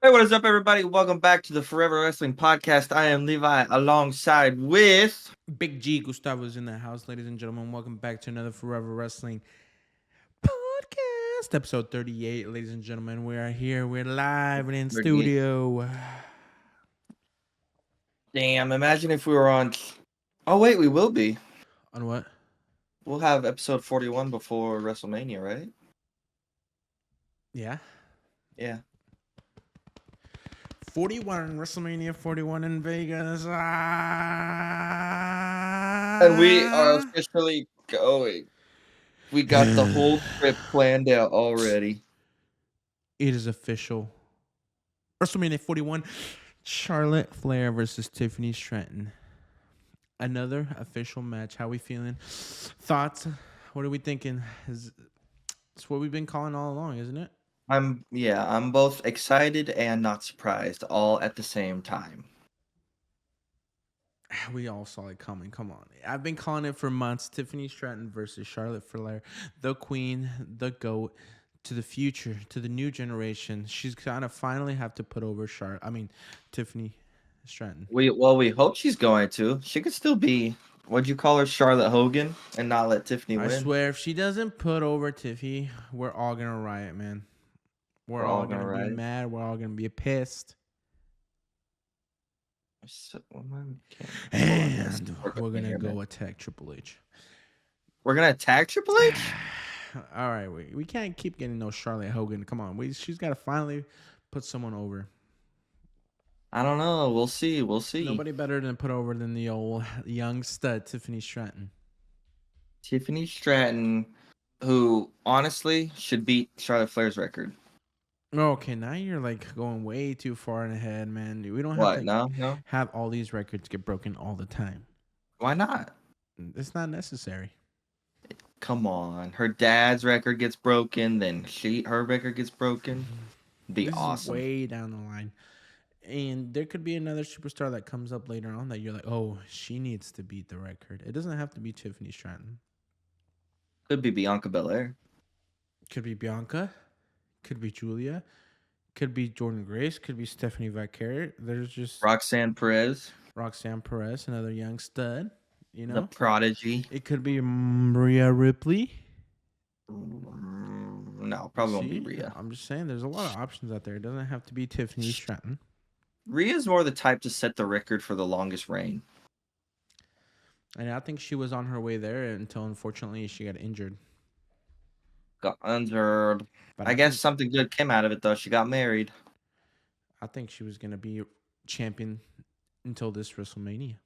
Hey, what is up, everybody? Welcome back to the Forever Wrestling Podcast. I am Levi, alongside with Big G Gustavo's in the house, ladies and gentlemen. Welcome back to another Forever Wrestling podcast, episode 38, ladies and gentlemen. We are here. We're live and in 38. studio. Damn, imagine if we were on. Oh, wait, we will be. On what? We'll have episode 41 before WrestleMania, right? Yeah. Yeah. 41, WrestleMania 41 in Vegas. And we are officially going. We got the whole trip planned out already. It is official. WrestleMania 41, Charlotte Flair versus Tiffany Stratton. Another official match. How we feeling? Thoughts? What are we thinking? It's what we've been calling all along, isn't it? I'm both excited and not surprised, all at the same time. We all saw it coming. Come on. I've been calling it for months. Tiffany Stratton versus Charlotte Flair, the queen, the GOAT, to the future, to the new generation. She's gonna finally have to put over Tiffany Stratton. We hope she's going to. She could still be. What'd you call her, Charlotte Hogan, and not let Tiffany I win? swear, if she doesn't put over Tiffy, we're all gonna riot, man. We're all gonna be mad. We're all gonna be pissed. And we're gonna go attack Triple H. We're gonna attack Triple H? All right, we can't keep getting no Charlotte Hogan. Come on, she's got to finally put someone over. I don't know. We'll see. We'll see. Nobody better than put over than the old young stud Tiffany Stratton. Tiffany Stratton, who honestly should beat Charlotte Flair's record. Okay, now you're like going way too far ahead, man. We don't have to have all these records get broken all the time. Why not? It's not necessary. Come on. Her dad's record gets broken, then her record gets broken. Be awesome. Is way down the line. And there could be another superstar that comes up later on that you're like, oh, she needs to beat the record. It doesn't have to be Tiffany Stratton. Could be Bianca Belair. Could be Bianca. Could be Julia. Could be Jordan Grace. Could be Stephanie Vaquer. There's just Roxanne Perez, another young stud. You know, the prodigy. It could be Rhea Ripley. No, probably won't be Rhea. I'm just saying, there's a lot of options out there. It doesn't have to be Tiffany Stratton. Rhea's more the type to set the record for the longest reign. And I think she was on her way there until, unfortunately, she got injured. But I guess something good came out of it, though. She got married. I think she was going to be champion until this WrestleMania.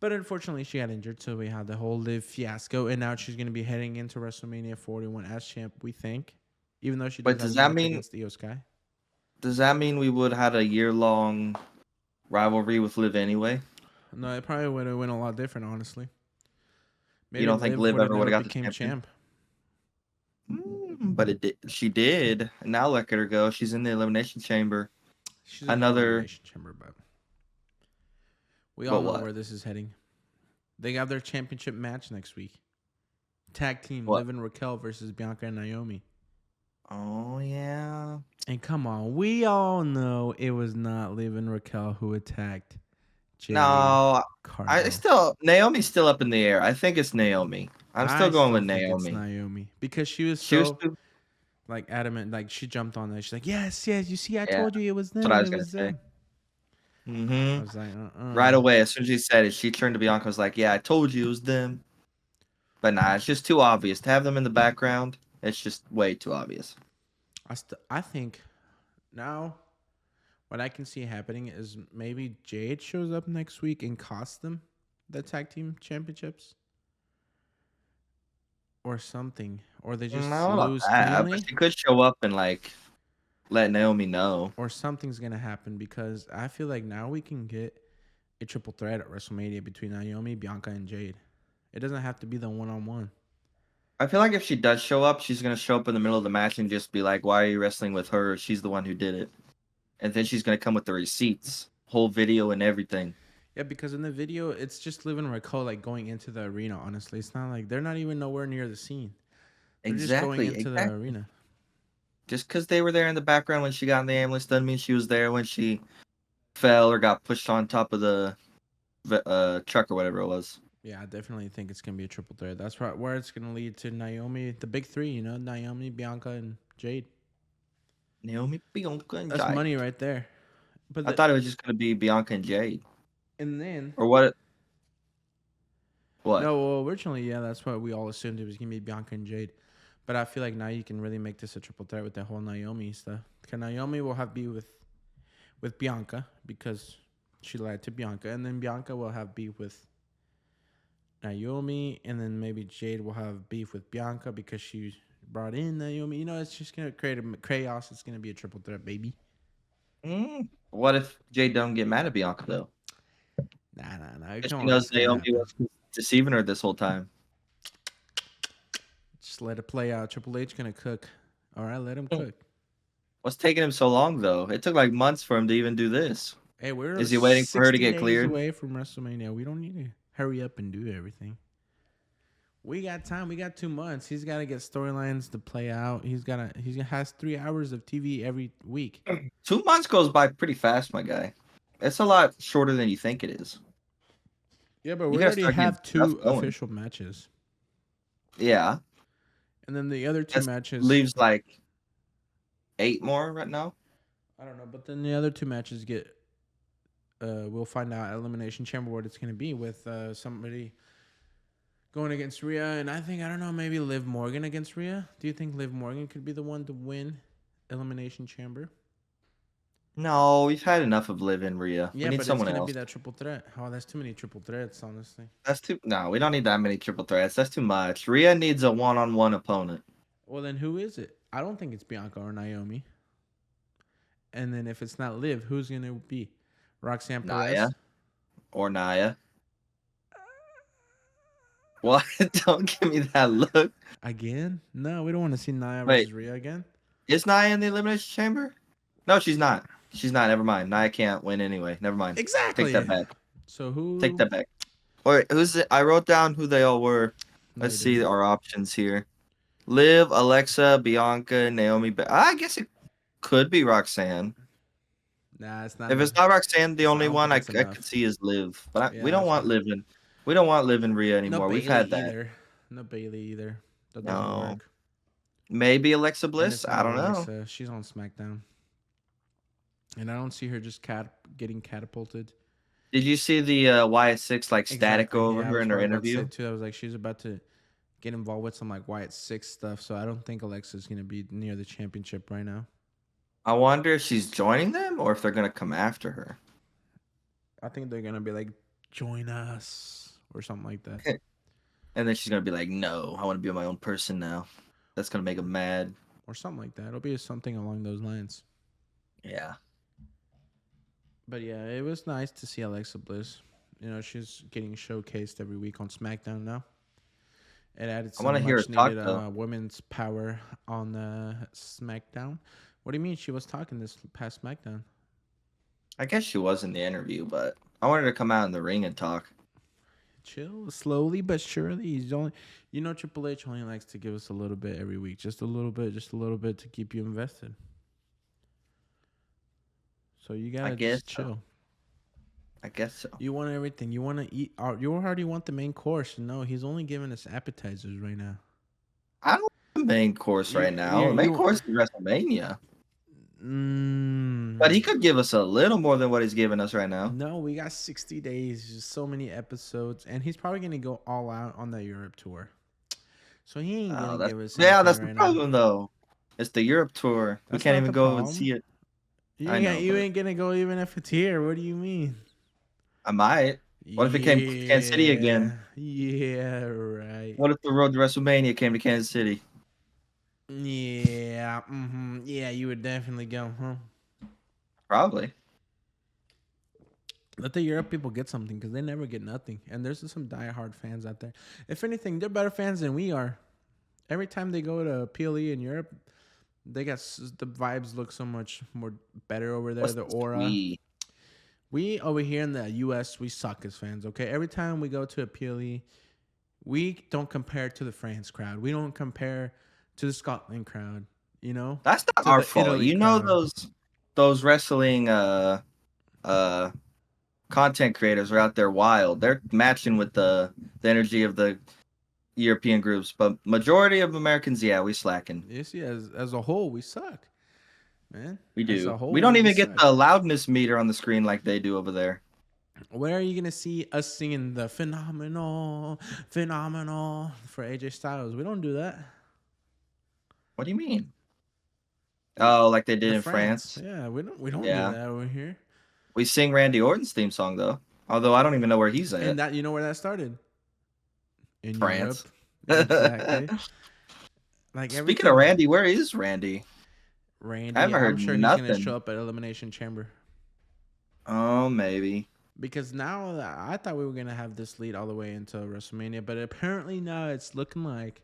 But unfortunately, she got injured, so we had the whole Liv fiasco, and now she's going to be heading into WrestleMania 41 as champ, we think. Even though she does that mean against Io Sky? Does that mean we would have had a year-long rivalry with Liv anyway? No, it probably would have went a lot different, honestly. Maybe you don't think Liv ever would have got the champ? But it did. She did. And now look at her go. She's in the Elimination Chamber. She's in the Elimination Chamber, but we all know where this is heading. They got their championship match next week. Tag team, Liv and Raquel versus Bianca and Naomi. Oh, yeah. And come on, we all know it was not Liv and Raquel who attacked Jade. No, Naomi's still up in the air. I think it's Naomi. I'm still going with Naomi. It's Naomi because she was so like adamant. Like she jumped on there. She's like, yes. You see, I told you it was them. That's what I was gonna say. I was like, right away, as soon as she said it, she turned to Bianca. Was like, yeah, I told you it was them. But nah, it's just too obvious to have them in the background. It's just way too obvious. I think now what I can see happening is maybe Jade shows up next week and costs them the tag team championships. Or something. Or they just lose cleanly. But she could show up and like let Naomi know. Or something's going to happen because I feel like now we can get a triple threat at WrestleMania between Naomi, Bianca, and Jade. It doesn't have to be the one-on-one. I feel like if she does show up, she's going to show up in the middle of the match and just be like, why are you wrestling with her? She's the one who did it. And then she's going to come with the receipts, whole video and everything. Yeah, because in the video, it's just Liv and Raquel like going into the arena, honestly. It's not like they're not even nowhere near the scene. They're just going into the arena. Just because they were there in the background when she got in the ambulance doesn't mean she was there when she fell or got pushed on top of the truck or whatever it was. Yeah, I definitely think it's gonna be a triple threat. That's right, where it's gonna lead to Naomi, the big three. You know, Naomi, Bianca, and Jade. Naomi, Bianca, and That's Jade. money right there. I thought it was just gonna be Bianca and Jade. And then Or what? What? no, well, originally, yeah, that's what we all assumed it was gonna be Bianca and Jade. But I feel like now you can really make this a triple threat with the whole Naomi stuff. Because Naomi will have beef with Bianca because she lied to Bianca, and then Bianca will have beef with Naomi, and then maybe Jade will have beef with Bianca because she brought in Naomi. You know, it's just gonna create a chaos. It's gonna be a triple threat, baby. What if Jade don't get mad at Bianca though? Nah. She knows Naomi was deceiving her this whole time. Just let it play out. Triple H gonna cook. All right, let him cook. What's taking him so long though? It took like months for him to even do this. Hey, we're Is he waiting for her to 60 get days cleared? away from WrestleMania. We don't need to hurry up and do everything. We got time. We got 2 months. He's got to get storylines to play out. He has 3 hours of TV every week. 2 months goes by pretty fast, my guy. It's a lot shorter than you think it is. Yeah, but we already have 2 official matches. Yeah. And then the other 2 matches leaves like 8 more right now. I don't know, but then the other 2 matches get we'll find out at Elimination Chamber what it's going to be with somebody going against Rhea, and I don't know, maybe Liv Morgan against Rhea. Do you think Liv Morgan could be the one to win Elimination Chamber? No, we've had enough of Liv and Rhea. Yeah, we need but someone it's else. gonna be that triple threat. Oh, that's too many triple threats, honestly. No, we don't need that many triple threats. That's too much. Rhea needs a one-on-one opponent. Well, then who is it? I don't think it's Bianca or Naomi. And then if it's not Liv, who's gonna be? Roxanne Perez? Nia. Or Nia. What? Don't give me that look. Again? No, we don't want to see Nia versus Rhea again. Is Nia in the Elimination Chamber? No, she's not. She's not. Never mind. Nia can't win anyway. Never mind. Exactly. Take that back. So who? Take that back. All right, who's it? I wrote down who they all were. Let's see our options here. Liv, Alexa, Bianca, Naomi. I guess it could be Roxanne. Nah, it's not. If it's not Roxanne, the only one I could see is Liv. But we don't want Liv in. We don't want Liv and Rhea anymore. We've had that. Either. No Bailey either. That no. Work. Maybe Alexa Bliss. I don't know. She's on SmackDown, and I don't see her just getting catapulted. Did you see the Wyatt Six static go over her in her interview? Too. I was like, she's about to get involved with some Wyatt Six stuff. So I don't think Alexa's gonna be near the championship right now. I wonder if she's joining them or if they're gonna come after her. I think they're gonna be like, join us or something like that. And then she's gonna be like, no, I want to be my own person now. That's gonna make them mad. Or something like that. It'll be something along those lines. Yeah. But yeah, it was nice to see Alexa Bliss. You know, she's getting showcased every week on SmackDown now. It added some much needed women's power on SmackDown. What do you mean she was talking this past SmackDown? I guess she was in the interview, but I wanted her to come out in the ring and talk. Chill, slowly but surely. He's only, Triple H only likes to give us a little bit every week, just a little bit to keep you invested. So you gotta just chill. I guess so. You want everything. You want to eat. You already want the main course. No, he's only giving us appetizers right now. I don't want the main course right now. The main course is WrestleMania. But he could give us a little more than what he's giving us right now. No, we got 60 days, just so many episodes, and he's probably gonna go all out on the Europe tour. So he ain't gonna give us. Yeah, that's the problem though. It's the Europe tour. We can't even go and see it. You ain't gonna go even if it's here. What do you mean? I might. What if it came to Kansas City again? Yeah, right. What if the road to WrestleMania came to Kansas City? Yeah, yeah, you would definitely go, huh? Probably. Let the Europe people get something because they never get nothing. And there's some diehard fans out there. If anything, they're better fans than we are. Every time they go to PLE in Europe, they got the vibes look so much more better over there. The aura. We over here in the U.S., we suck as fans, okay? Every time we go to a PLE, we don't compare to the France crowd. We don't compare to the Scotland crowd. You know, That's not to our the fault. Italy You know crowd. those wrestling uh content creators are out there wild. They're matching with the energy of the European groups, but majority of Americans, yeah, we slacking. You see, as a whole, we suck, man. We As a do. We whole, don't we even get suck. the loudness meter on the screen like they do over there. Where are you gonna see us singing the phenomenal, phenomenal for AJ Styles? We don't do that. What do you mean? Oh, like they did The in France, France? yeah, we don't do Yeah. that over here. We sing Randy Orton's theme song though. Although I don't even know where he's And at. that, you know where that started? In France. Europe, exactly. Like Speaking of everything, Randy, where is Randy? I Randy. haven't I'm heard sure he's gonna nothing. show up at Elimination Chamber. Oh, maybe. Because now I thought we were gonna have this lead all the way into WrestleMania, but apparently now it's looking like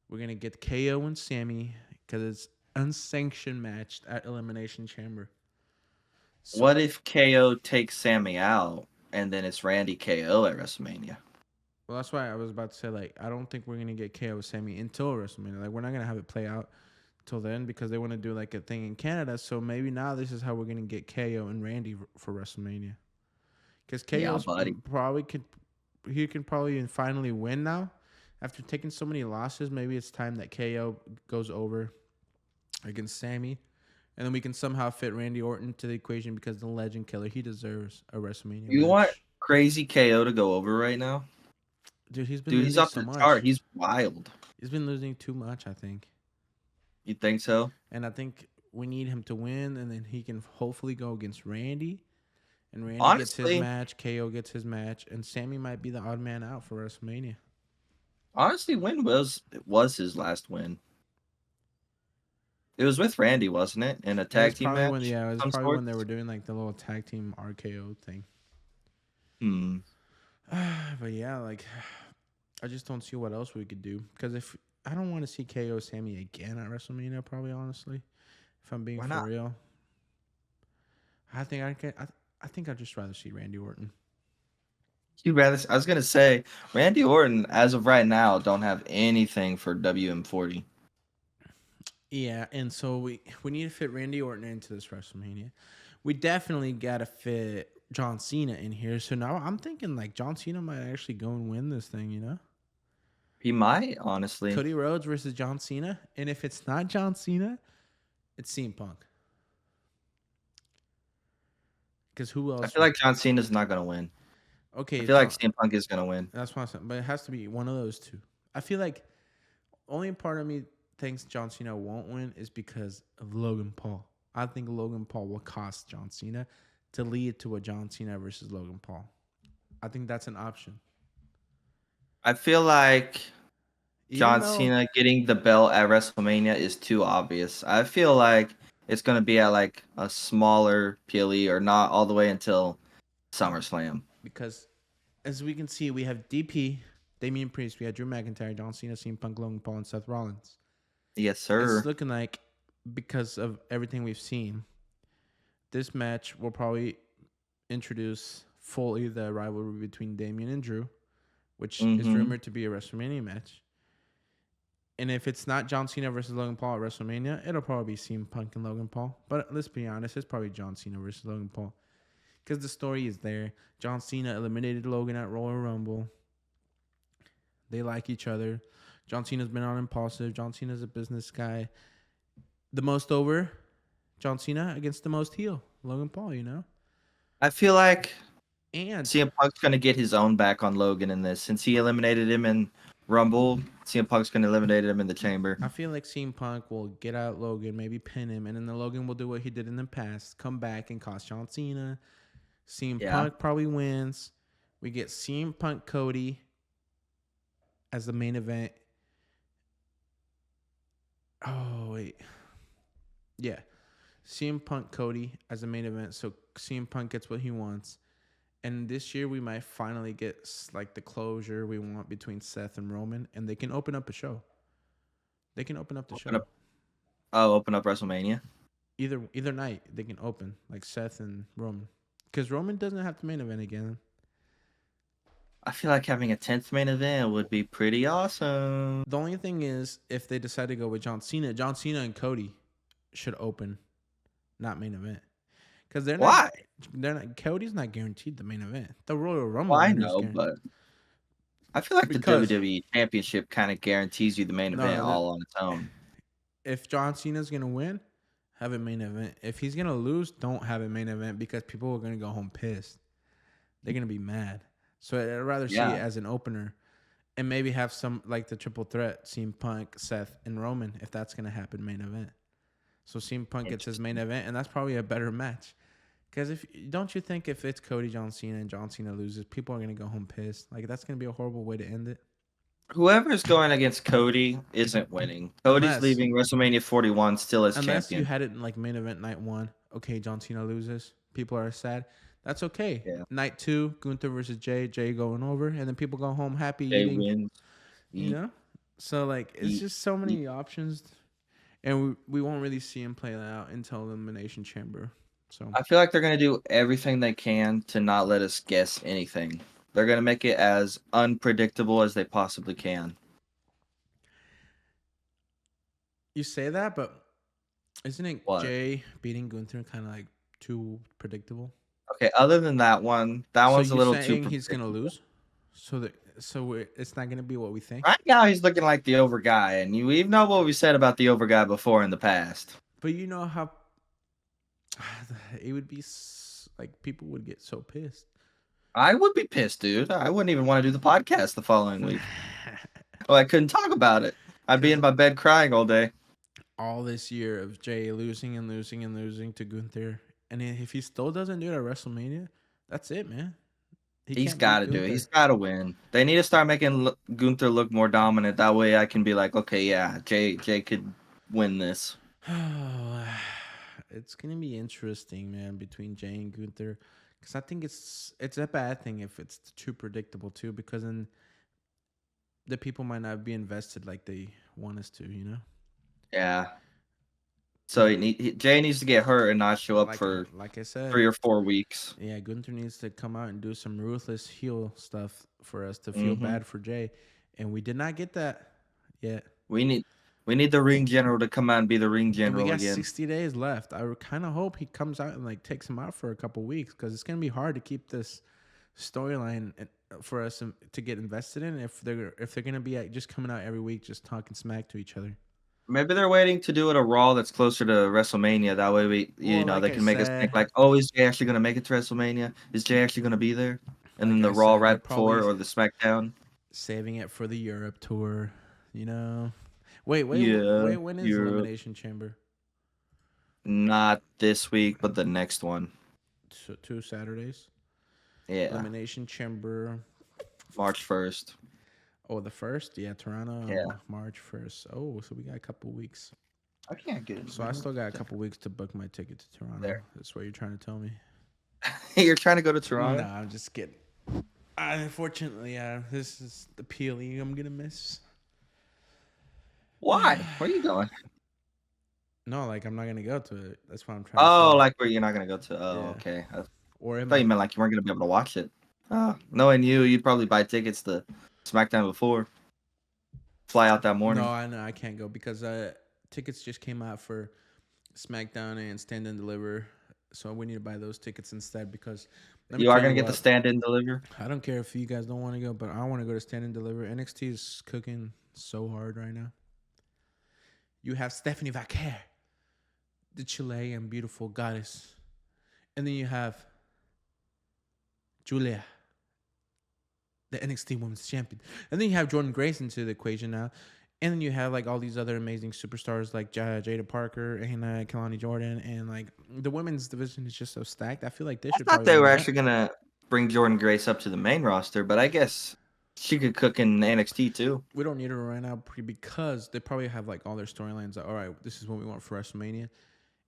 we're gonna get KO and Sami because it's unsanctioned matched at Elimination Chamber. So, What if KO takes Sammy out and then it's Randy KO at WrestleMania? well, that's why I was about to say, like, I don't think we're gonna get KO with Sami until WrestleMania. Like, we're not gonna have it play out till then because they want to do like a thing in Canada. So maybe now this is how we're gonna get KO and Randy for WrestleMania. Because Yeah, KO's buddy. probably he can probably finally win now. After taking so many losses, maybe it's time that KO goes over against Sami. And then we can somehow fit Randy Orton to the equation because the legend killer, he deserves a WrestleMania You want match. crazy KO to go over right now? Dude, he's been Dude, he's losing off so the chart. much. He's wild. He's been losing too much, I think. You think so? And I think we need him to win, and then he can hopefully go against Randy. And Randy gets his Honestly, match, KO gets his match, and Sami might be the odd man out for WrestleMania. when was his last win? It was with Randy, wasn't it? In a It was tag team probably when match it was of some probably sort? when they were doing like the little tag team RKO thing. Hmm. But yeah, like I just don't see what else we could do because if I don't want to see KO Sami again at WrestleMania, probably honestly, if I'm being Why for not? real, I think I can. I think I'd just rather see Randy Orton. You'd rather? I was gonna say Randy Orton, as of right now, don't have anything for WM40. Yeah, and so we need to fit Randy Orton into this WrestleMania. We definitely gotta fit John Cena in here. So now I'm thinking like John Cena might actually go and win this thing. You know, He might, honestly. Cody Rhodes versus John Cena, and if it's not John Cena, it's CM Punk. Because who I else? feel like John Cena's not gonna win. I Okay, feel like John. CM Punk is gonna win. That's what I'm saying, but it has to be one of those two. I feel like only part of me thinks John Cena won't win is because of Logan Paul. I think Logan Paul will cost John Cena to lead to a John Cena versus Logan Paul. I think that's an option. I feel like Even John though Cena getting the belt at WrestleMania is too obvious. I feel like it's gonna be at like a smaller PLE or not all the way until SummerSlam. because as we can see, we have DP, Damian Priest, we had Drew McIntyre, John Cena, CM Punk, Logan Paul, and Seth Rollins. Yes, It's sir. looking like because of everything we've seen, this match will probably introduce fully the rivalry between Damian and Drew, which is Mm-hmm. rumored to be a WrestleMania match. And if it's not John Cena versus Logan Paul at WrestleMania, it'll probably be CM Punk and Logan Paul. But let's be honest, it's probably John Cena versus Logan Paul. Because the story is there. John Cena eliminated Logan at Royal Rumble. They like each other. John Cena's been on Impulsive. John Cena's a business guy. The most over, John Cena against the most heel, Logan Paul, you know? I feel like And CM Punk's gonna get his own back on Logan in this. Since he eliminated him in Rumble, CM Punk's gonna eliminate him in the Chamber. I feel like CM Punk will get out Logan, maybe pin him, and then the Logan will do what he did in the past, come back and cost John Cena. CM Yeah. Punk probably wins. We get CM Punk Cody as the main event. Oh wait, yeah, CM Punk Cody as the main event. So CM Punk gets what he wants, and this year we might finally get like the closure we want between Seth and Roman, and they can open up a show. They can open up the show. Open up WrestleMania. Either night they can open like Seth and Roman, because Roman doesn't have to main event again. I feel like having a 10th main event would be pretty awesome. The only thing is, if they decide to go with John Cena and Cody should open, not main event, because Why? they're not. Cody's not guaranteed the main event. The Royal Rumble Well, I winner is know, guaranteed but I feel like the because WWE Championship kind of guarantees you the main event no, all on its own. if John Cena's gonna win, have a main event. If he's gonna lose, don't have a main event because people are gonna go home pissed. They're gonna be mad. So I'd rather see it Yeah. as an opener, and maybe have some like the triple threat: CM Punk, Seth, and Roman. If that's gonna happen, main event. So CM Punk gets his main event, and that's probably a better match. Because don't you think if it's Cody, John Cena, and John Cena loses, people are gonna go home pissed? Like that's gonna be a horrible way to end it. Whoever's going against Cody isn't winning. Cody's Unless leaving WrestleMania 41 still as unless you champion. had it in like main event night 1. Okay, John Cena loses. People are sad. That's okay. Yeah. Night 2, Gunther versus Jay going over, and then people go home happy Jay eating. wins. You know, so like it's Eat. just so many options, and we won't really see him play that out until Elimination Chamber. So I feel like they're going to do everything they can to not let us guess anything. They're going to make it as unpredictable as they possibly can. you say that, but isn't it What? Jay beating Gunther kind of like too predictable? Okay, other than that one, that So one's a you little too saying he's gonna predictable. lose? It's not gonna be what we think. Right now, he's looking like the over guy, and we know what we said about the over guy before in the past. But you know how it would be like people would get so pissed. I would be pissed, dude. I wouldn't even want to do the podcast the following week. Oh, I couldn't talk about it. I'd be in my bed crying all day. All this year of Jay losing to Gunther, and if he still doesn't do it at WrestleMania, that's it, man. He's got to do it. He's got to win. They need to start making Gunther look more dominant. That way, I can be like, okay, yeah, Jay could win this. It's gonna be interesting, man, between Jay and Gunther, because I think it's a bad thing if it's too predictable too, because then the people might not be invested like they want us to, you know. Yeah. So Jay needs to get hurt and not show up for like I said, 3 or 4 weeks. Yeah, Gunther needs to come out and do some ruthless heel stuff for us to feel bad for Jay, and we did not get that yet. We need the ring general to come out and be the ring general we got again. 60 days left. I kind of hope he comes out and like takes him out for a couple weeks, because it's gonna be hard to keep this storyline for us to get invested in if they're gonna be just coming out every week just talking smack to each other. Maybe they're waiting to do it a Raw that's closer to WrestleMania. That way they can make us think like, oh, is Jay actually gonna make it to WrestleMania? Is Jay actually gonna be there? And then the Raw right before or the SmackDown. Saving it for the Europe tour, you know. Wait, when is Elimination Chamber? Not this week, but the next one. So 2 Saturdays. Yeah. Elimination Chamber. March 1st. Oh, the 1st? Yeah, Toronto. Yeah. March 1st. Oh, so we got a couple weeks. I can't get it. So I still got a couple weeks to book my ticket to Toronto. There. That's what you're trying to tell me. You're trying to go to Toronto? No, I'm just kidding. Unfortunately, this is the PLE I'm gonna miss. Why? Where are you going? No, like I'm not gonna go to it. That's what I'm trying. Oh, like where you're not gonna go to? Oh, yeah. Okay. I thought you meant like you weren't gonna be able to watch it. Oh, knowing you'd probably buy tickets to SmackDown before. Fly out that morning. No, I know I can't go because tickets just came out for SmackDown and Stand and Deliver, so we need to buy those tickets instead because you are gonna get the Stand and Deliver. I don't care if you guys don't want to go, but I want to go to Stand and Deliver. NXT is cooking so hard right now. You have Stephanie Vaquer, the Chilean beautiful goddess, and then you have Julia, the NXT Women's Champion, and then you have Jordan Grace into the equation now, and then you have like all these other amazing superstars like Jada Parker and Kelani Jordan, and like the women's division is just so stacked. I feel like they should. I thought they were actually gonna bring Jordan Grace up to the main roster, but I guess she could cook in NXT too. We don't need her right now because they probably have like all their storylines. Like, all right, this is what we want for WrestleMania.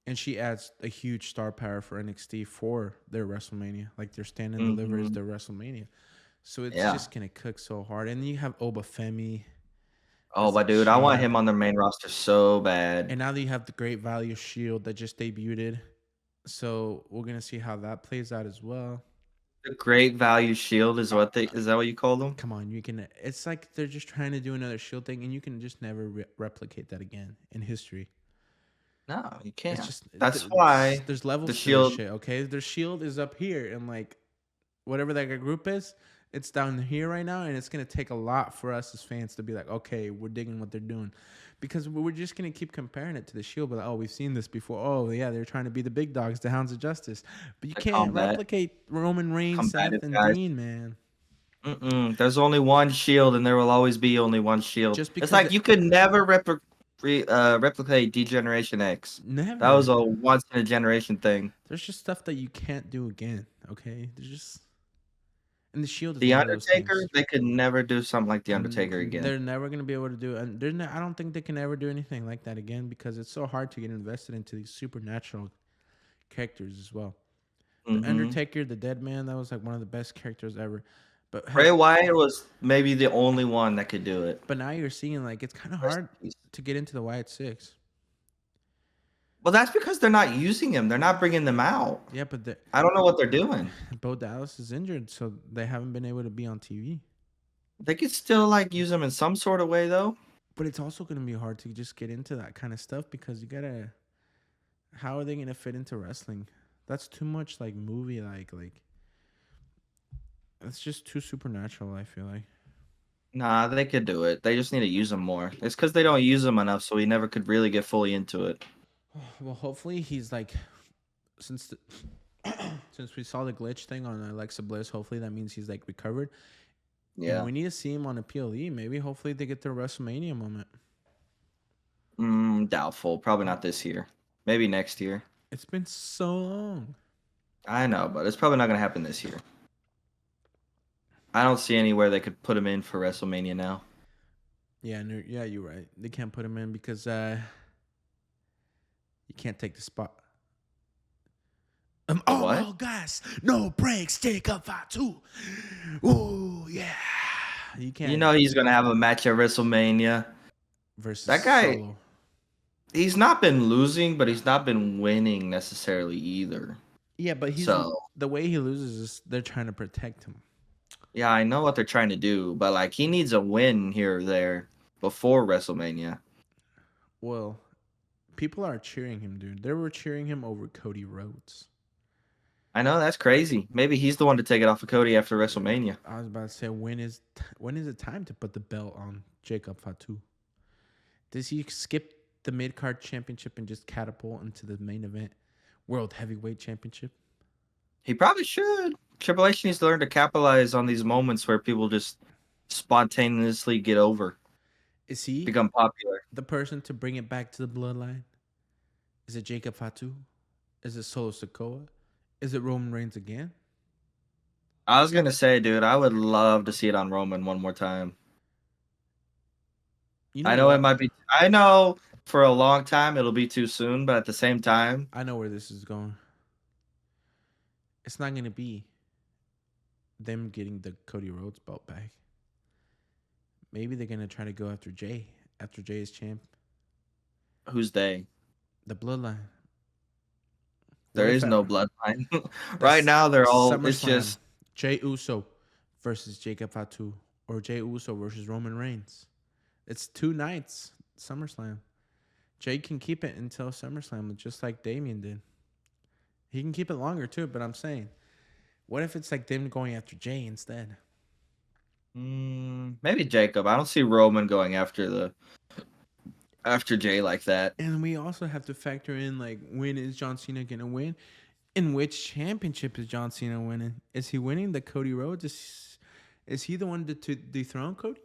And she adds a huge star power for NXT for their WrestleMania. Like their Stand and Deliver is their WrestleMania. So it's just going to cook so hard. And then you have Obafemi. Oh, but dude, I want him on their main roster so bad. And now that you have the Great Value Shield that just debuted. So we're going to see how that plays out as well. The Great Value Shield is is that what you call them? Come on, you can. It's like they're just trying to do another Shield thing, and you can just never replicate that again in history. No, you It's can't. just That's why there's the levels to this Shield. shit. Okay, their Shield is up here, and like whatever that group is, it's down here right now, and it's gonna take a lot for us as fans to be like, okay, we're digging what they're doing, because we're just gonna keep comparing it to the Shield. But like, oh, we've seen this before. Oh yeah, they're trying to be the big dogs, the Hounds of Justice, but you The can't replicate Roman Reigns, combative Seth, and guys. Dean, man. There's only one Shield, and there will always be only one Shield. Just It's because like you could never replicate Degeneration X. That never. was a once in a generation thing. There's just stuff that you can't do again. Okay, there's just and the Shield is The one of those Undertaker, things. they could never do something like The Undertaker again. They're never gonna be able to do, and I don't think they can ever do anything like that again because it's so hard to get invested into these supernatural characters as well. The hmm Undertaker, the Dead Man, that was like one of the best characters ever. But Bray hell, Wyatt was maybe the only one that could do it. but now you're seeing like it's kind of Rest hard in peace. to get into the Wyatt Six. Well, that's because they're not using him. They're not bringing them out. Yeah, but I don't know what they're doing. Bo Dallas is injured, so they haven't been able to be on TV. They could still like use them in some sort of way, though. But it's also gonna be hard to just get into that kind of stuff because you gotta. How are they gonna fit into wrestling? That's too much like movie like. It's just too supernatural. I feel like. Nah, they could do it. They just need to use them more. It's because they don't use them enough, so we never could really get fully into it. Well, hopefully he's like, since the, since we saw the glitch thing on Alexa Bliss, hopefully that means he's like recovered. Yeah. And we need to see him on a PLE. Maybe hopefully they get their WrestleMania moment. Doubtful. Probably not this year. Maybe next year. It's been so long. I know, but it's probably not gonna happen this year. I don't see anywhere they could put him in for WrestleMania now. Yeah, no, yeah, you're right. They can't put him in because you can't take the spot. What? Oh, guys, no breaks. Take up 5-2. Ooh, yeah. You can't. You know he's gonna have a match at WrestleMania. Versus That guy. Solo. He's not been losing, but he's not been winning necessarily either. Yeah, but the way he loses is they're trying to protect him. Yeah, I know what they're trying to do, but like he needs a win here or there before WrestleMania. Well, people are cheering him, dude. They were cheering him over Cody Rhodes. I know that's crazy. Maybe he's the one to take it off of Cody after WrestleMania. I was about to say, when is it time to put the belt on Jacob Fatu? Does he skip the mid card championship and just catapult into the main event, World Heavyweight Championship? He probably should. Triple H needs to learn to capitalize on these moments where people just spontaneously get over, Is he become popular. the person to bring it back to the bloodline? Is it Jacob Fatu? Is it Solo Sikoa? Is it Roman Reigns again? I was gonna say, dude, I would love to see it on Roman one more time. You know I know what? it might be. I know for a long time it'll be too soon, but at the same time, I know where this is going. It's not going to be them getting the Cody Rhodes belt back. Maybe they're going to try to go after Jay is champ. who's they? The bloodline. There is no bloodline. Right now, they're all. It's just Jay Uso versus Jacob Fatu, or Jay Uso versus Roman Reigns. It's 2 nights. SummerSlam. Jay can keep it until SummerSlam, just like Damian did. He can keep it longer too, but I'm saying, what if it's like them going after Jay instead? maybe Jacob. I don't see Roman going after Jay like that. And we also have to factor in like, when is John Cena gonna win? In which championship is John Cena winning? Is he winning the Cody Rhodes? Is he the one to dethrone Cody?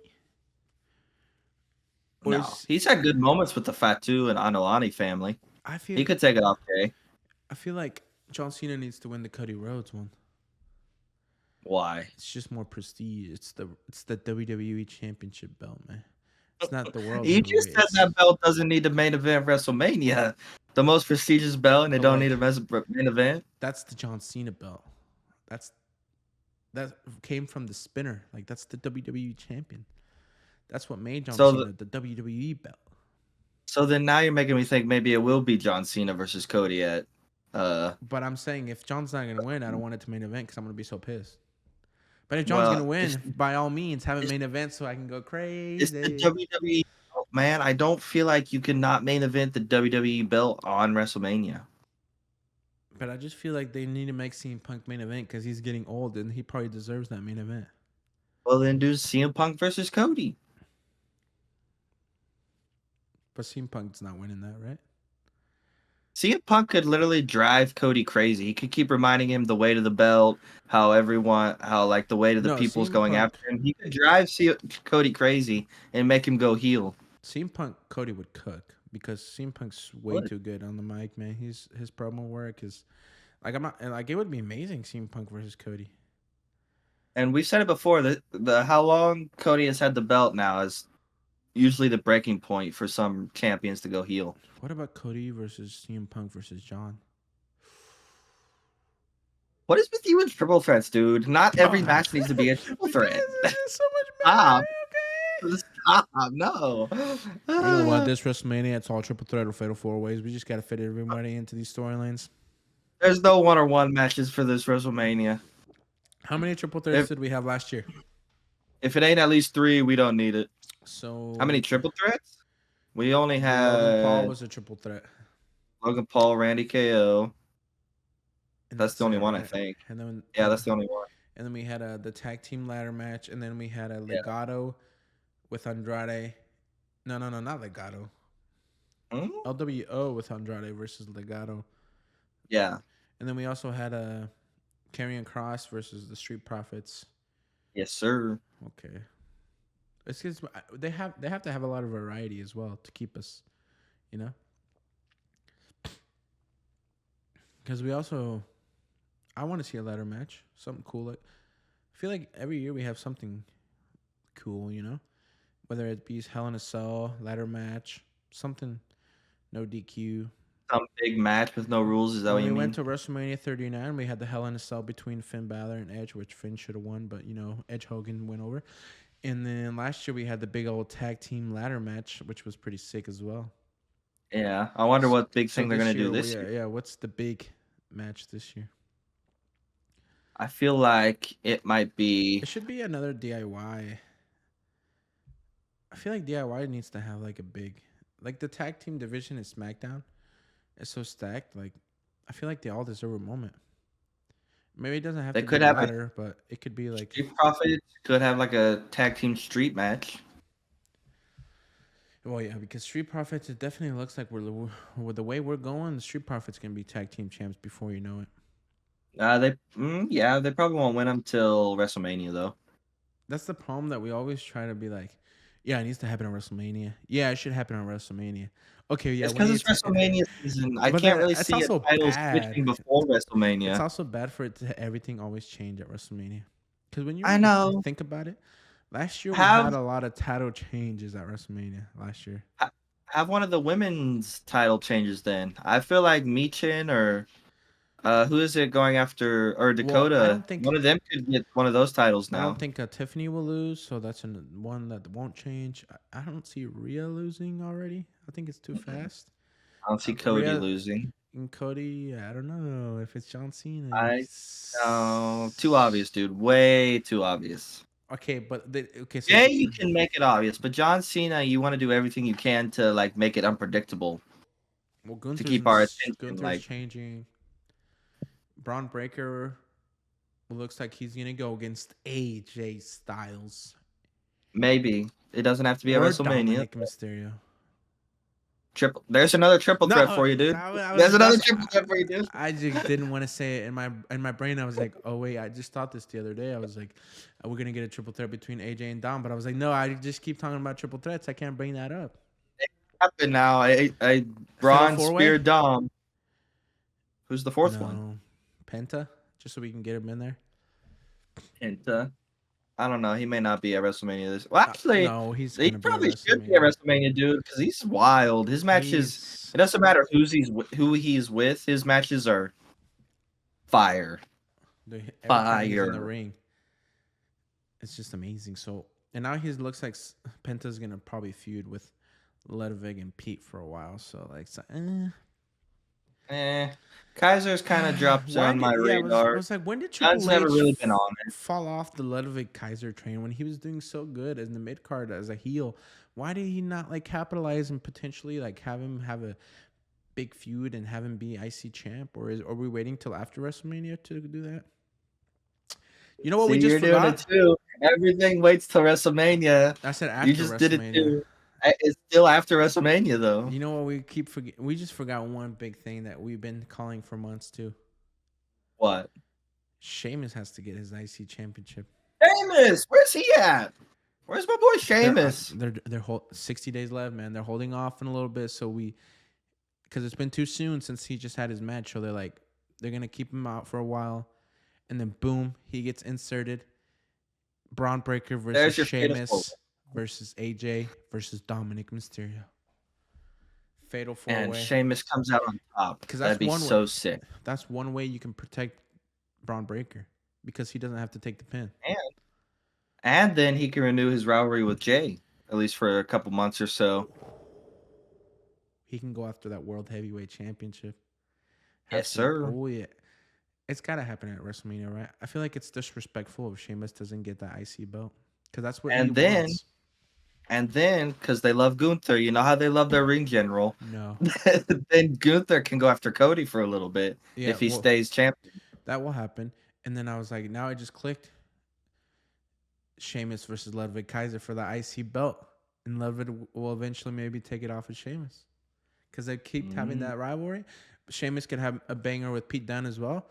Or No, he's had good moments with the Fatu and Anolani family. He could take it off Jay. I feel like John Cena needs to win the Cody Rhodes one. Why? It's just more prestige. It's the WWE Championship belt, man. It's not the world. You just said that belt doesn't need the main event WrestleMania. The most prestigious belt, and they don't need a main event. That's the John Cena belt. That came from the spinner. Like, that's the WWE champion. That's what made John Cena the WWE belt. So then now you're making me think maybe it will be John Cena versus Cody at But I'm saying if John's not gonna win, I don't want it to main event because I'm gonna be so pissed. But if John's gonna well, win, by all means, have a it's, main event so I can go it's the crazy. WWE belt, man. I don't feel like you cannot main event the WWE belt on WrestleMania. But I just feel like they need to make CM Punk main event because he's getting old and he probably deserves that main event. Well, then do CM Punk versus Cody. But CM Punk's not winning that, right? CM Punk could literally drive Cody crazy. He could keep reminding him the weight of the belt, how like the weight of the No, people's CM going Punk. after him. He could drive Cody crazy and make him go heel. CM Punk Cody would cook because CM Punk's way Would. too good on the mic, man. His promo work is like I'm not like it would be amazing CM Punk versus Cody. And we've said it before that the how long Cody has had the belt now is usually the breaking point for some champions to go heel. What about Cody versus CM Punk versus John? What is with you and triple threats, dude? Not every match needs to be a triple Because threat. it's just so much Stop. better. Okay. Stop. No. You know what? This WrestleMania, it's all triple threat or fatal four ways. We just gotta fit everybody into these storylines. There's no one-on-one matches for this WrestleMania. How many triple threats did we have last year? If it ain't at least 3, we don't need it. So How many triple threats? We only Logan Paul had was a triple threat. Logan Paul, Randy KO. And That's the only it, one, I right? think. And then Yeah, that's the only one. And then we had the tag team ladder match, and then we had a Yeah. Legado with Andrade. No, not Legado. Hmm? LWO with Andrade versus Legado. Yeah. And then we also had a Karrion Kross versus the Street Profits. Yes, sir. Okay. It's because they have to have a lot of variety as well to keep us, you know. Because I want to see a ladder match, something cool. Like, I feel like every year we have something cool, you know, whether it be Hell in a Cell, ladder match, something, no DQ. Some big match with no rules. Is that what you When we mean? went to WrestleMania 39, we had the Hell in a Cell between Finn Balor and Edge, which Finn should have won, but you know, Edge Hogan went over. And then last year we had the big old tag team ladder match, which was pretty sick as well. Yeah. I wonder what big thing they're this going to do year, this year. Yeah, what's the big match this year? I feel like it might be. It should be another DIY. I feel like DIY needs to have like a big, like the tag team division in SmackDown is so stacked. Like, I feel like they all deserve a moment. Maybe it doesn't have They to could be have ladder, but it could be like Street Profits could have like a tag team street match. well, yeah, because Street Profits, it definitely looks like with the way we're going, the Street Profits can be tag team champs before you know it. They probably won't win until WrestleMania though. That's the problem that we always try to be like, yeah, it needs to happen on WrestleMania. Yeah, it should happen on WrestleMania. Okay, yeah, It's because it's WrestleMania season. I but can't really it's see a also title bad. switching before It's WrestleMania. also bad for it to everything always change at WrestleMania. Because when you I really know. think about it, last year we Have had a lot of title changes at WrestleMania last year. have one of the women's title changes then. I feel like Michin or who is it going after or Well, I Dakota? don't think One of them could get one of those titles I don't now. think Tiffany will lose, so that's one that won't change. I don't see Rhea losing already. I think it's too fast. I don't see Cody Rhea losing. and Cody, I don't know if it's John Cena. I too obvious, dude. Way too obvious. Okay, but so Yeah, you can make it obvious, but John Cena, you want to do everything you can to like make it unpredictable well, to keep our attention. Gunther's Like changing. Braun Breaker looks like he's gonna go against AJ Styles maybe it doesn't have to be at or WrestleMania. Dominic Mysterio. There's another triple threat for you, dude. There's another triple threat for you, dude. I just didn't want to say it in my brain. I was like, oh wait, I just thought this the other day. I was like, we're gonna get a triple threat between AJ and Dom, but I was like, no, I just keep talking about triple threats. I can't bring that up. Happen now. I Braun, Spear, Dom. Who's the fourth one? Penta, just so we can get him in there. Penta. I don't know. He may not be at WrestleMania this. Well, actually, no, he probably should be at WrestleMania, dude, because he's wild. His matches. It doesn't matter who he's with. His matches are fire. Fire in the ring. It's just amazing. So, and now he looks like Penta's gonna probably feud with Ludwig and Pete for a while. So, like, Kaiser's kind of dropped Why on my did I radar. was like, when did God's Triple never H really been on it. fall off the Ludwig Kaiser train when he was doing so good in the mid card as a heel? Why did he not like capitalize and potentially like have him have a big feud and have him be IC champ? Or are we waiting till after WrestleMania to do that? You know what we See, just you're doing it forgot? too. Everything waits till WrestleMania. I said You after just did it WrestleMania. too. It's still after WrestleMania though. You know what we keep forgetting? We just forgot one big thing that we've been calling for months too. What? Sheamus has to get his IC championship. Sheamus, where's he at? Where's my boy Sheamus? They're 60 days left, man. They're holding off in a little bit, so because it's been too soon since he just had his match. So they're gonna keep him out for a while, and then boom, he gets inserted. Braun Breaker versus Sheamus versus AJ versus Dominic Mysterio. Fatal 4-way. And Sheamus comes out on top. Because that'd be so sick. That's one way you can protect Braun Breaker because he doesn't have to take the pin. And then he can renew his rivalry with Jay, at least for a couple months or so. He can go after that World Heavyweight Championship. Yes, sir. Oh, yeah. It's got to happen at WrestleMania, right? I feel like it's disrespectful if Sheamus doesn't get that IC belt. Because that's what he wants. And then, because they love Gunther, you know how they love their ring general? No. Then Gunther can go after Cody for a little bit if he stays champion. That will happen. And then I was like, now I just clicked. Sheamus versus Ludwig Kaiser for the IC belt. And Ludwig will eventually maybe take it off of Sheamus. Because they keep having that rivalry. Sheamus could have a banger with Pete Dunne as well.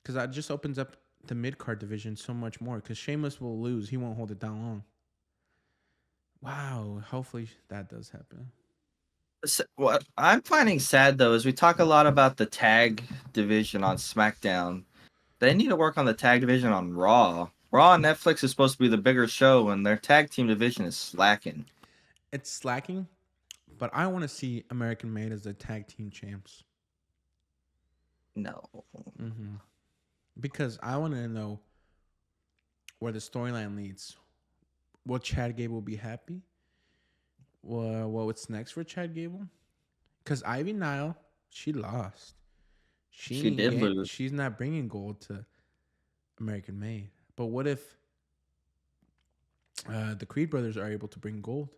Because that just opens up the mid-card division so much more. Because Sheamus will lose. He won't hold it down long. Wow. Hopefully that does happen. What I'm finding sad, though, is we talk a lot about the tag division on SmackDown. They need to work on the tag division on Raw. Raw on Netflix is supposed to be the bigger show, and their tag team division is slacking. It's slacking, but I want to see American Made as the tag team champs. No. Mm-hmm. Because I want to know where the storyline leads. Will Chad Gable be happy? What's next for Chad Gable? Because Ivy Nile, she lost. She did lose. She's not bringing gold to American Made. But what if the Creed brothers are able to bring gold?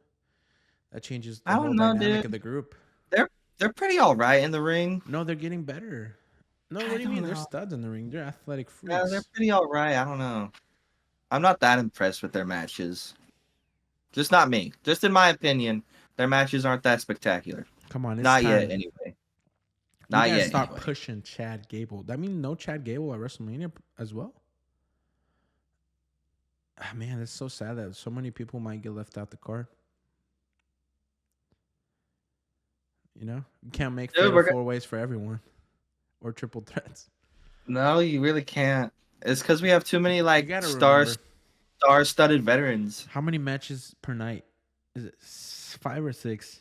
That changes the whole dynamic of the group. They're pretty all right in the ring. No, they're getting better. No, what do you mean? They're studs in the ring. They're athletic freaks. Yeah, they're pretty all right. I don't know. I'm not that impressed with their matches. Just not me. Just in my opinion, their matches aren't that spectacular. Come on, it's not time. Yet anyway. Not yet. Start pushing Chad Gable. That means no Chad Gable at WrestleMania as well. Man, it's so sad that so many people might get left out the card. You know, you can't make four ways for everyone or triple threats. No, you really can't. It's because we have too many star-studded veterans. How many matches per night? Is it 5 or 6?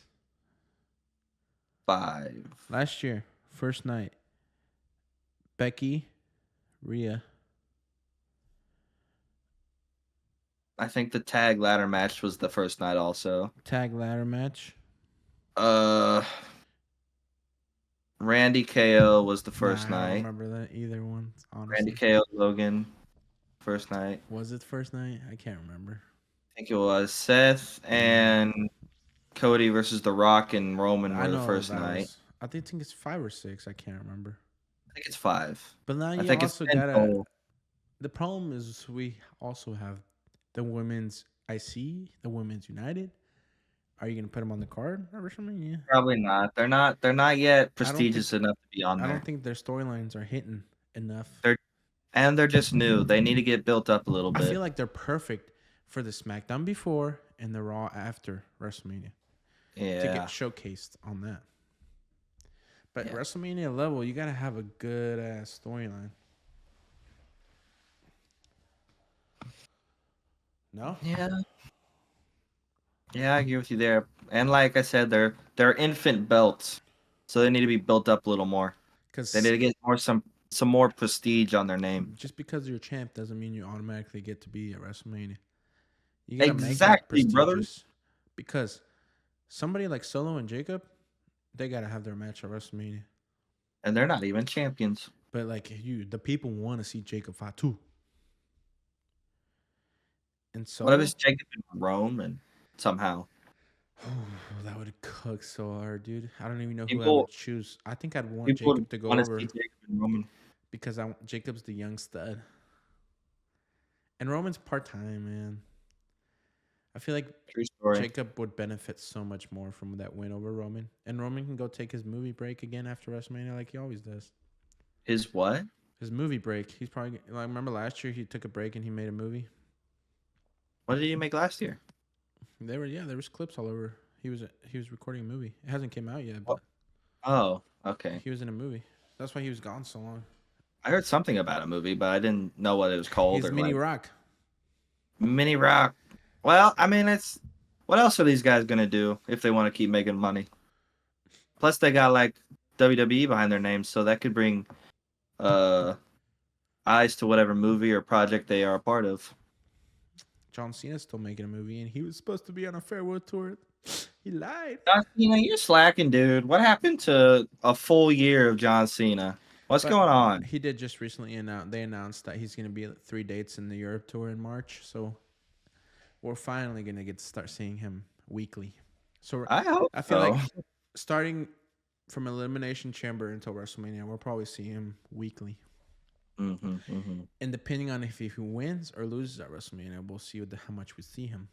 5. Last year, first night, Becky, Rhea. I think the tag ladder match was the first night also. Tag ladder match? Randy KO was the first night. I don't remember that either one, honestly. Randy KO Logan, first night. Was it the first night? I can't remember. I think it was Seth and Cody versus The Rock and Roman were the first night. I think it's 5 or 6. I can't remember. I think it's 5. But now you also gotta. The problem is we also have the women's IC, the women's United. Are you gonna put them on the card at WrestleMania? Probably not. They're not yet prestigious enough to be on there. I don't think their storylines are hitting enough. They're just new. They need to get built up a little bit. I feel like they're perfect for the SmackDown before and the Raw after WrestleMania. Yeah. To get showcased on that. But WrestleMania level, you gotta have a good ass storyline. No? Yeah. Yeah, I agree with you there. And like I said, they're infant belts, so they need to be built up a little more. Because they need to get some more prestige on their name. Just because you're a champ doesn't mean you automatically get to be at WrestleMania. You gotta exactly, make brother. Because somebody like Solo and Jacob, they gotta have their match at WrestleMania. And they're not even champions. But like the people want to see Jacob Fatu. And What if Solo? it's Jacob and Roman somehow? Oh, that would cook so hard, dude. I don't even know who I would People choose. I think I'd want people would Jacob to go want to see over Jacob and Roman. because Jacob's the young stud. And Roman's part-time, man. I feel like True story. Jacob would benefit so much more from that win over Roman. And Roman can go take his movie break again after WrestleMania like he always does. His what? His movie break. He's probably like, remember last year he took a break and he made a movie? What did he make last year? There was clips all over. He was recording a movie. It hasn't came out yet, but Oh, okay. he was in a movie. That's why he was gone so long. I heard something about a movie, but I didn't know what it was called. He's or Mini like, Rock. Mini Rock. Well, I mean, it's what else are these guys gonna do if they want to keep making money? Plus, they got like WWE behind their names, so that could bring eyes to whatever movie or project they are a part of. John Cena's still making a movie, and he was supposed to be on a farewell tour. He lied. John Cena, you're slacking, dude. What happened to a full year of John Cena? What's But going on? he did just recently announce. They announced that he's going to be at 3 dates in the Europe tour in March. So we're finally going to get to start seeing him weekly. So I feel so. like starting from Elimination Chamber until WrestleMania, we'll probably see him weekly. And depending on if he wins or loses at WrestleMania, we'll see how much we see him.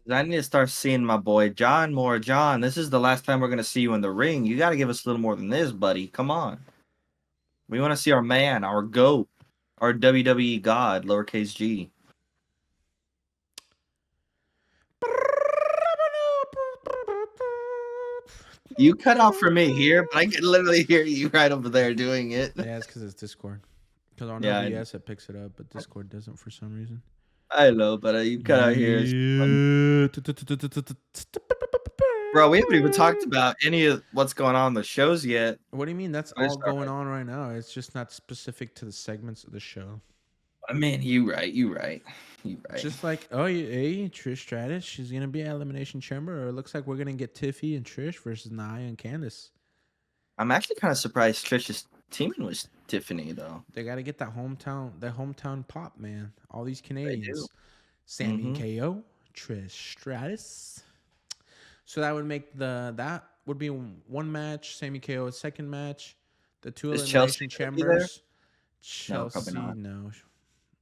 I need to start seeing my boy John more. John, this is the last time we're going to see you in the ring. You got to give us a little more than this, buddy. Come on. We want to see our man, our GOAT, our WWE God, lowercase g. You cut out for me here, but I can literally hear you right over there doing it. Yeah, it's because it's Discord. Because on Yeah, OBS it picks it up, but Discord doesn't for some reason. I know, but you cut out here. Bro, we haven't even talked about any of what's going on in the shows yet. What do you mean? That's all going on right now. It's just not specific to the segments of the show. I mean, you right. Just like, hey, Trish Stratus, she's going to be at Elimination Chamber, or it looks like we're going to get Tiffy and Trish versus Nia and Candice. I'm actually kind of surprised Trish is teaming with Tiffany, though. They got to get that hometown pop, man. All these Canadians. Sami and KO, Trish Stratus. So that would make that would be one match. Sami KO, a second match. The two Elimination Chambers. Chelsea, no.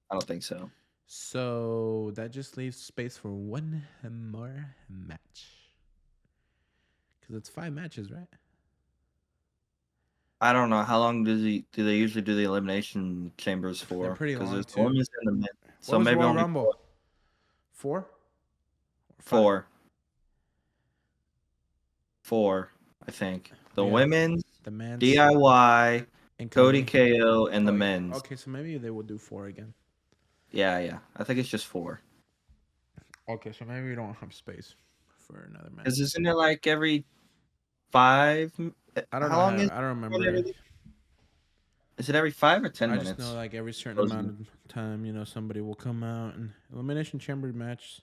I don't think so. So that just leaves space for one more match. Because it's 5 matches, right? I don't know. How long do they usually do the Elimination Chambers for? They're pretty long, too. Women's in the mid. So what was maybe Royal only Rumble? 4? 4, I think. The Yeah. women's, The men's, DIY, and Cody KO, and the men's. Okay, so maybe they will do 4 again. Yeah. I think it's just 4. Okay, so maybe we don't have space for another match. Because isn't it like every 5? I don't know. I don't remember. Is it every 5 or 10 minutes? I just know like every certain amount of time, somebody will come out and Elimination Chamber match.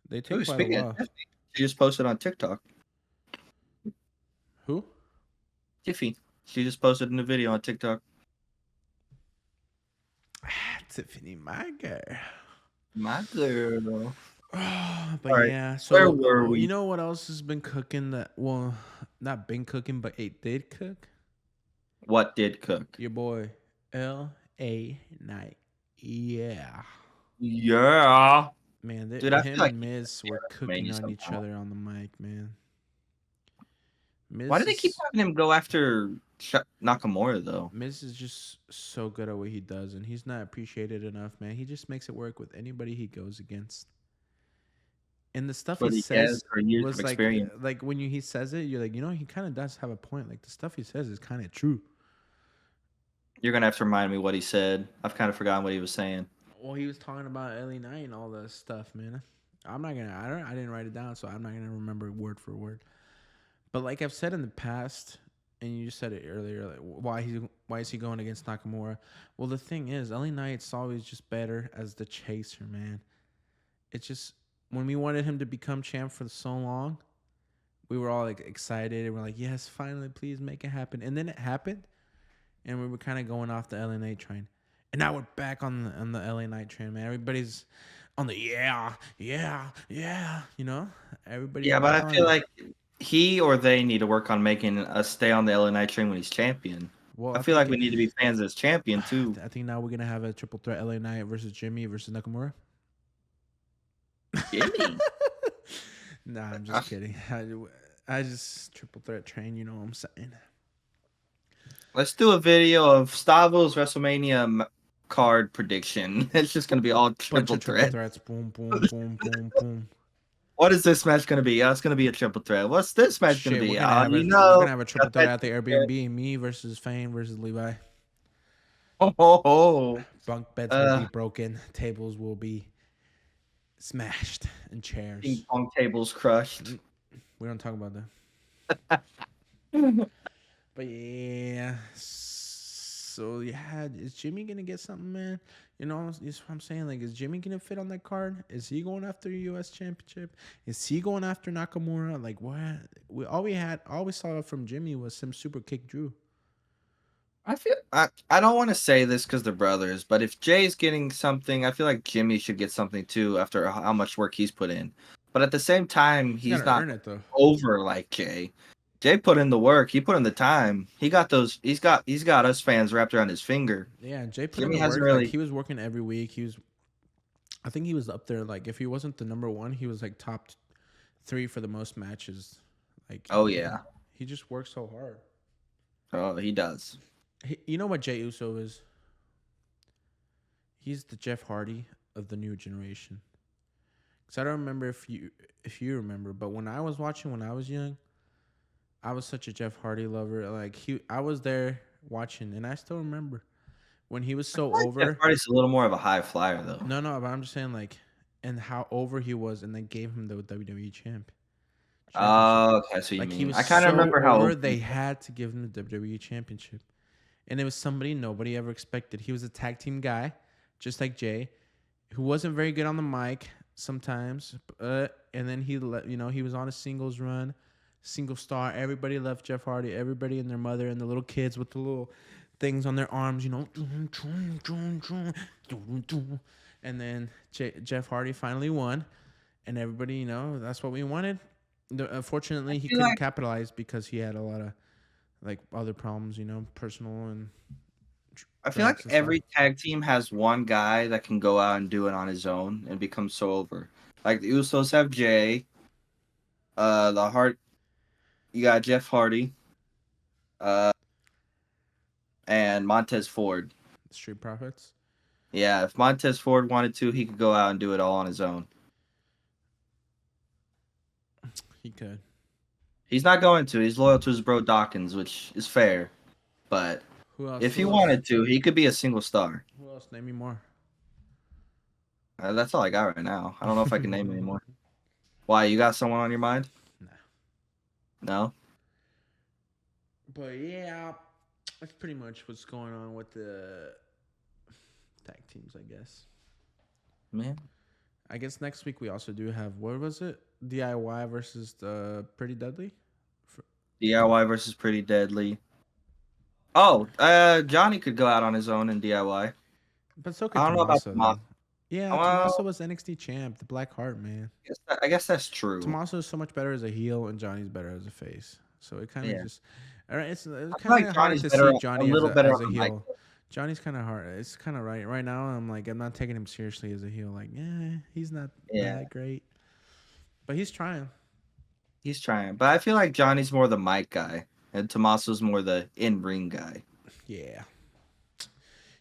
They take quite a while. She just posted on TikTok. Who? Tiffy. She just posted a new video on TikTok. Tiffany, my girl. My girl. But right. yeah, so where were we? You know what else has been cooking that, well, not been cooking, but it did cook? What did cook? Your boy, L.A. Knight. Yeah. Yeah. Man, Dude, him and Miz were cooking on each other on the mic, man. Why do they keep having him go after Nakamura, though? Miz is just so good at what he does, and he's not appreciated enough, man. He just makes it work with anybody he goes against. And the stuff he says was like when he says it, you're like, he kind of does have a point. Like the stuff he says is kind of true. You're gonna have to remind me what he said. I've kind of forgotten what he was saying. Well, he was talking about LA Knight and all that stuff, man. I didn't write it down, so I'm not gonna remember word for word. But like I've said in the past, and you just said it earlier, like why is he going against Nakamura? Well, the thing is, LA Knight's always just better as the chaser, man. It's just when we wanted him to become champ for so long, we were all like excited and we're like, yes, finally, please make it happen. And then it happened, and we were kind of going off the LA Knight train. And now we're back on the LA Knight train, man. Everybody's on the yeah, you know? Everybody's Yeah, but back I on feel it. like he or they need to work on making us stay on the LA Knight train when he's champion. Well, I I feel like think we need to be fans as champion too. I think now we're gonna have a triple threat: LA Knight versus Jimmy versus Nakamura. Jimmy. Nah, I'm just kidding. I just triple threat train. You know what I'm saying? Let's do a video of Stavo's WrestleMania card prediction. It's just gonna be all Bunch triple of triple threat. threats. Boom, boom, boom, boom, boom. What is this match gonna be? Oh, it's gonna be a triple threat. What's this match gonna Shit, be? we're Oh, gonna have a triple got threat that at the Airbnb. Me versus Fane versus Levi. oh, oh, oh. Bunk beds will be broken. Tables will be smashed and chairs. Ping pong tables crushed. We don't talk about that. But yeah, so yeah, is Jimmy gonna get something, man? You know, that's what I'm saying. Like, is Jimmy gonna fit on that card? Is he going after U.S. Championship? Is he going after Nakamura? Like, what? All we saw from Jimmy was some super kick Drew. I don't want to say this because they're brothers, but if Jay's getting something, I feel like Jimmy should get something too after how much work he's put in. But at the same time, he's not Earn it though. over like Jay. Jay put in the work. He put in the time. He got those. He's got us fans wrapped around his finger. Yeah, Jay put Jimmy in the hasn't work. really. Like, he was working every week. I think he was up there. Like, if he wasn't the number one, he was like top 3 for the most matches. Like, Oh yeah. he just works so hard. Oh, he does. You know what Jey Uso is? He's the Jeff Hardy of the new generation. Because I don't remember if you remember, but when I was watching when I was young, I was such a Jeff Hardy lover. Like, I was there watching, and I still remember when he was so over. Jeff Hardy's a little more of a high flyer though. No, but I'm just saying, like, and how over he was, and they gave him the WWE champ. Oh, okay, so you Like, mean he was I kind of so remember how over, they had to give him the WWE championship. And it was somebody nobody ever expected. He was a tag team guy, just like Jay, who wasn't very good on the mic sometimes. And then he was on a singles run, single star. Everybody loved Jeff Hardy. Everybody and their mother and the little kids with the little things on their arms, you know. And then Jeff Hardy finally won, and everybody, you know, that's what we wanted. Unfortunately, he couldn't capitalize because he had a lot of like other problems, you know, personal and. I feel like every tag team has one guy that can go out and do it on his own and become so over. Like the Usos have Jay. You got Jeff Hardy. And Montez Ford. Street Profits. Yeah, if Montez Ford wanted to, he could go out and do it all on his own. He could. He's not going to. He's loyal to his bro Dawkins, which is fair. But if he wanted to, he could be a single star. Who else? Name me more. That's all I got right now. I don't know if I can name any more. Why? You got someone on your mind? Nah. No? But yeah, that's pretty much what's going on with the tag teams, I guess. Man. I guess next week we also do have, what was it? DIY versus the Pretty Deadly? DIY versus Pretty Deadly. Oh, Johnny could go out on his own in DIY. But so could Tommaso. Yeah, well, Tommaso was NXT champ, the Black Heart, man. I guess that's true. Tommaso is so much better as a heel, and Johnny's better as a face. So it kind of just... All right, it's kind of hard to see Johnny as a heel. Johnny's kind of hard. It's kind of right. Right now, I'm not taking him seriously as a heel. Like, he's not that great. But he's trying. He's trying. But I feel like Johnny's more the mic guy, and Tommaso's more the in-ring guy. Yeah.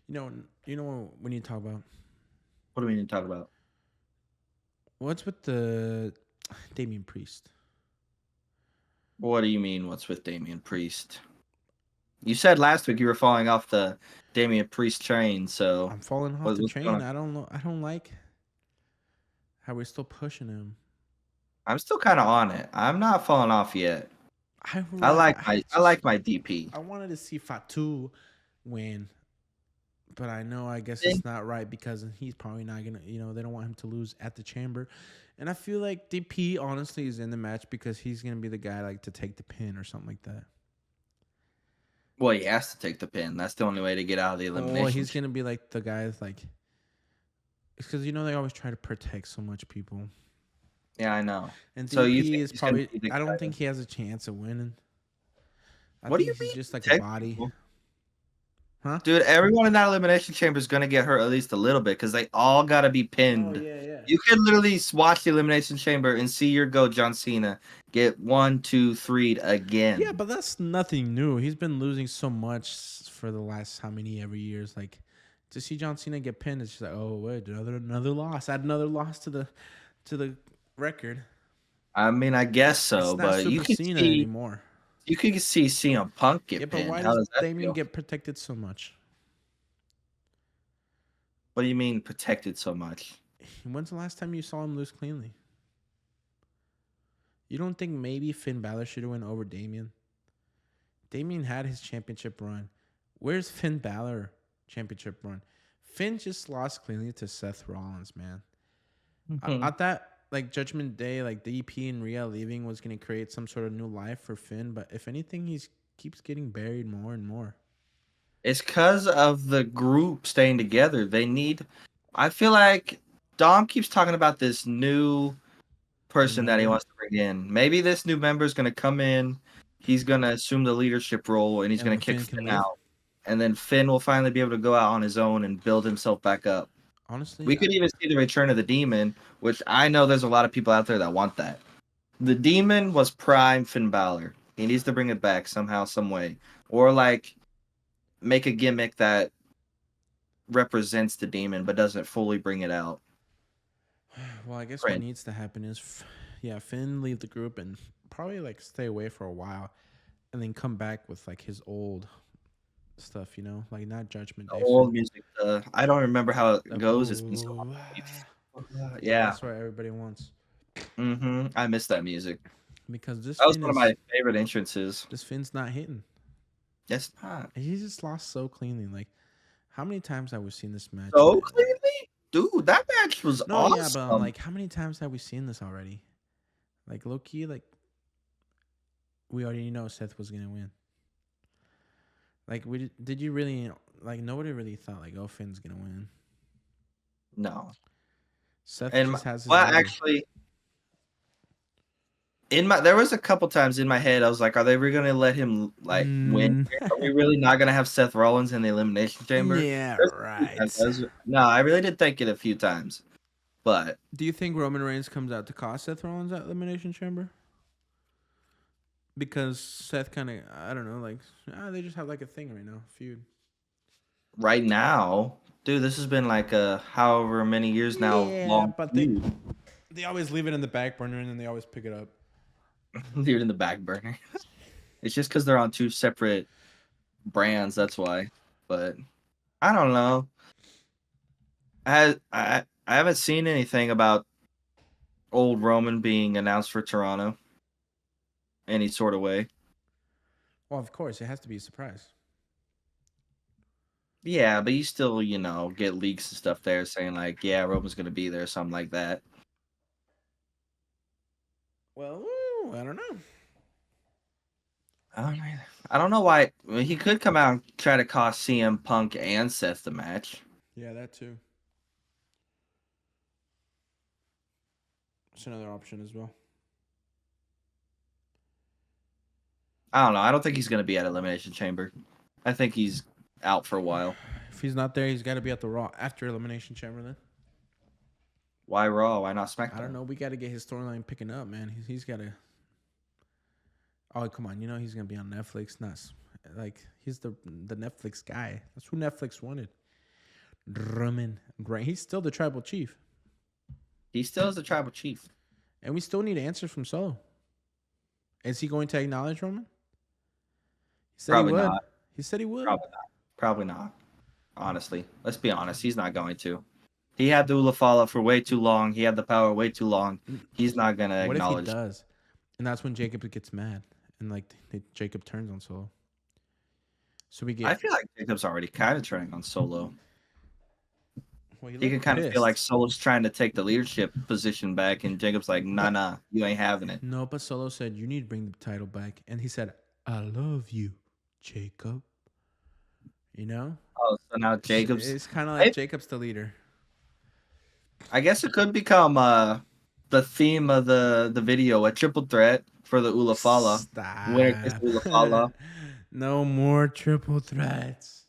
You know what we need to talk about? What do we need to talk about? What's with the Damian Priest? What do you mean, what's with Damian Priest? You said last week you were falling off the Damian Priest train, so... I'm falling off the train. I don't know. I don't like how we're still pushing him. I'm still kind of on it. I'm not falling off yet. I like my DP. I wanted to see Fatu win, But I guess it's not right because he's probably not gonna. They don't want him to lose at the chamber, and I feel like DP honestly is in the match because he's gonna be the guy like to take the pin or something like that. Well, he has to take the pin. That's the only way to get out of the elimination. Well, he's gonna be like the guy that's like. It's because they always try to protect so much people. Yeah, I know. And So you DP think is he's gonna probably. be the I don't guy think he has a chance of winning. I What do think you he's mean? just like a Protect body. people? Huh? Dude, everyone in that elimination chamber is gonna get hurt at least a little bit because they all gotta be pinned. Oh yeah. You can literally watch the elimination chamber and see your goat John Cena get 1, 2, 3 again. Yeah, but that's nothing new. He's been losing so much for the last how many every years. Like to see John Cena get pinned, it's just like, oh wait, another loss. Add another loss to the record. I mean, I guess so, It's not but Super Cena anymore. You could see CM Punk get Yeah, but pinned. why How does does that Damien feel? get protected so much? What do you mean protected so much? When's the last time you saw him lose cleanly? You don't think maybe Finn Balor should have went over Damien? Damien had his championship run. Where's Finn Balor championship run? Finn just lost cleanly to Seth Rollins, man. I thought like Judgment Day, like the EP and Rhea leaving was going to create some sort of new life for Finn, but if anything, he keeps getting buried more and more. It's because of the group staying together. I feel like Dom keeps talking about this new person that he wants to bring in. Maybe this new member is going to come in. He's going to assume the leadership role, and he's going to kick Finn out. And then Finn will finally be able to go out on his own and build himself back up. Honestly, we could even see the return of the Demon, which I know there's a lot of people out there that want that. The Demon was prime Finn Balor. He needs to bring it back somehow, some way. Or like make a gimmick that represents the Demon but doesn't fully bring it out. Well, I guess what needs to happen is, Finn leave the group and probably like stay away for a while, and then come back with like his old stuff, like not Judgment Day. Old music. I don't remember how it goes. It's been so long. Yeah, that's what everybody wants. I miss that music because that was one of my favorite entrances. This Finn's not hitting. Yes, not. He just lost so cleanly. Like, how many times have we seen this match? So cleanly? Dude, that match was awesome. Yeah, but like, how many times have we seen this already? Like, low key, like, we already know Seth was gonna win. Like, did you really like? Nobody really thought like, oh, Finn's gonna win. No. Seth just has his actually, there was a couple times in my head I was like, are they really gonna let him like win? Are we really not gonna have Seth Rollins in the Elimination Chamber? Yeah, right. No, I really did think it a few times. But do you think Roman Reigns comes out to cost Seth Rollins at Elimination Chamber? Because Seth kind of, I don't know, like they just have like a thing right now, feud. Right now, dude, this has been like however many years now. Yeah, but they always leave it in the back burner and then they always pick it up. Leave it in the back burner. It's just because they're on two separate brands. That's why. But I don't know. I haven't seen anything about old Roman being announced for Toronto. Any sort of way. Well, of course, it has to be a surprise. Yeah, but you still, get leaks and stuff there saying like, yeah, Roman's gonna be there, something like that. Well, I don't know. I don't know why. I mean, he could come out and try to cost CM Punk and Seth the match. Yeah, that too. It's another option as well. I don't know. I don't think he's going to be at Elimination Chamber. I think he's out for a while. If he's not there, he's got to be at the Raw after Elimination Chamber then. Why Raw? Why not SmackDown? I don't know. We got to get his storyline picking up, man. He's got to... Oh, come on. He's going to be on Netflix. Like, he's the Netflix guy. That's who Netflix wanted. Roman. Great. He's still the tribal chief. He still is the tribal chief. And we still need answers from Solo. Is he going to acknowledge Roman? He said Probably he would. not. He said he would. Probably not. Honestly. Let's be honest. He's not going to. He had the Ulafala for way too long. He had the power way too long. He's not going to acknowledge. What if he does? And that's when Jacob gets mad. And, like, Jacob turns on Solo. So we I get. feel like Jacob's already kind of turning on Solo. Well, he You can looked kind of feel like pissed. Solo's trying to take the leadership position back, and Jacob's like, But nah, you ain't having it. no, but Solo said you need to bring the title back, and he said, "I love you, Jacob." You know, Oh, so now Jacob's. it's kind of like I, Jacob's the leader. I guess it could become the theme of the video, a triple threat for the Ulafala. Winner gets Stop. Ulafala. No more triple threats.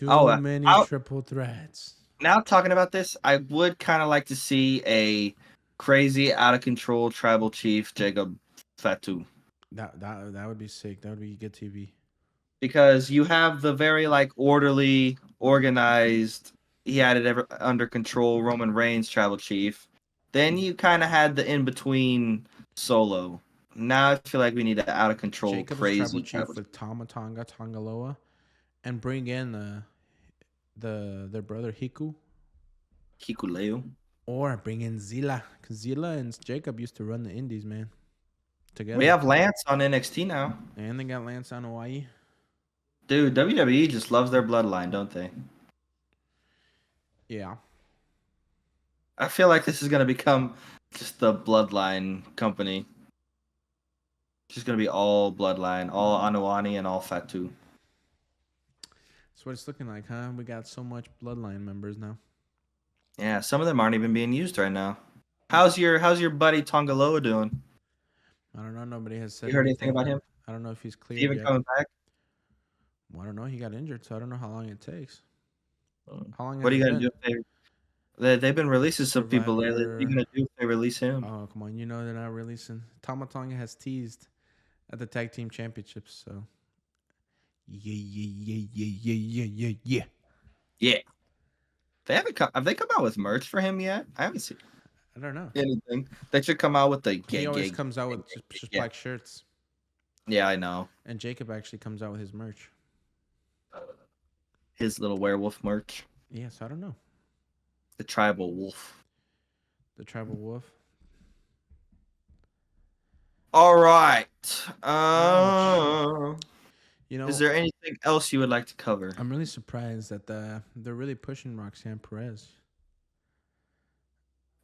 Oh, Too many triple threats. now talking about this, I would kind of like to see a crazy, out of control tribal chief Jacob Fatu, That would be sick. That would be good TV. because you have the very like orderly, organized. He had it under control. Roman Reigns tribal chief. Then you kind of had the in between Solo. Now I feel like we need an out of control, Jacob is tribal crazy chief tribal with Tama Tonga Tongaloa, and bring in their brother Hiku, Hikuleo. or bring in Zilla, because Zilla and Jacob used to run the Indies, man, We together. have Lance on NXT now. And they got Lance on Hawaii. Dude, WWE just loves their bloodline, don't they? Yeah. I feel like this is gonna become just the bloodline company. Just gonna be all bloodline, all Anuani and all Fatu. That's what it's looking like, huh? We got so much bloodline members now. Yeah, some of them aren't even being used right now. How's your buddy Tongaloa doing? I don't know. Nobody has said You heard anything anything. about him? I don't know if he's Is cleared he even yet. coming back? Well, I don't know. He got injured, so I don't know how long it takes. How long What has are it you gonna been? do if they've been releasing some people lately? What are you Survivor. gonna do if they release him? Oh, come on. You know they're not releasing. Tama Tonga has teased at the tag team championships, so. Yeah. Yeah. Have they come out with merch for him yet? I haven't seen I don't know. anything. They should come out with the He always comes out with just yeah. black shirts. Yeah, I know. And Jacob actually comes out with his merch. His little werewolf merch. Yeah, so I don't know. The tribal wolf. The tribal wolf. All right. You know, Is there anything else you would like to cover? I'm really surprised that they're really pushing Roxanne Perez.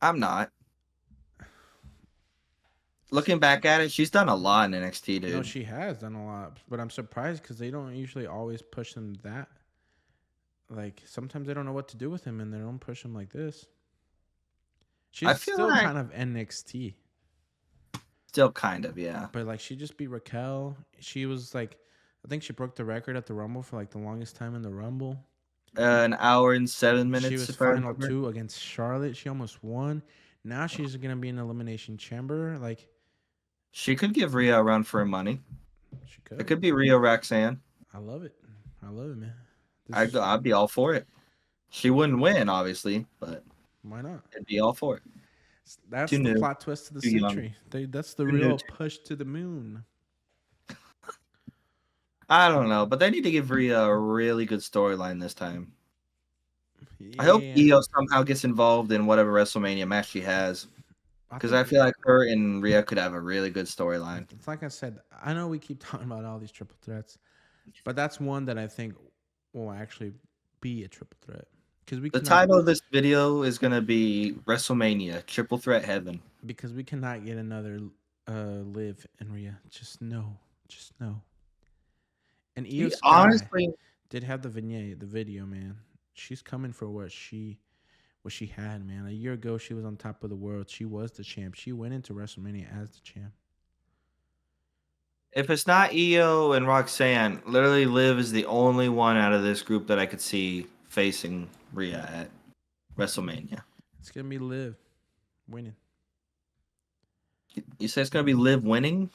I'm not. Looking back at it, she's done a lot in NXT, dude. No, she has done a lot, but I'm surprised because they don't usually always push them that. Like sometimes they don't know what to do with him, and they don't push him like this. I She's feel still like kind of NXT, still kind of, yeah. but like she just beat Raquel. She was like, I think she broke the record at the Rumble for like the longest time in the Rumble. An hour and 7 minutes. She was if I final remember. 2 against Charlotte. She almost won. Now she's gonna be in Elimination Chamber. Like She could give Rhea a run for her money. she could. It could be Rhea Roxanne. I love it. I love it, man. I'd be all for it. She wouldn't win, obviously, but Why not? I'd be all for it. That's Too the new. plot twist of the Too young. century. That's the Too real new. push to the moon. I don't know, but they need to give Rhea a really good storyline this time. Yeah. I hope Io somehow gets involved in whatever WrestleMania match she has, because I feel like her and Rhea could have a really good storyline. It's like I said. I know we keep talking about all these triple threats, but that's one that I think will actually be a triple threat because The title of this video is gonna be WrestleMania Triple Threat Heaven. Because we cannot get another Liv and Rhea. Just no. And Io Sky Honestly, did have the video, man. She's coming for what she had, man. A year ago, she was on top of the world. She was the champ. She went into WrestleMania as the champ. if it's not Io and Roxanne, literally Liv is the only one out of this group that I could see facing Rhea at WrestleMania. It's gonna be Liv winning You say it's gonna be Liv winning?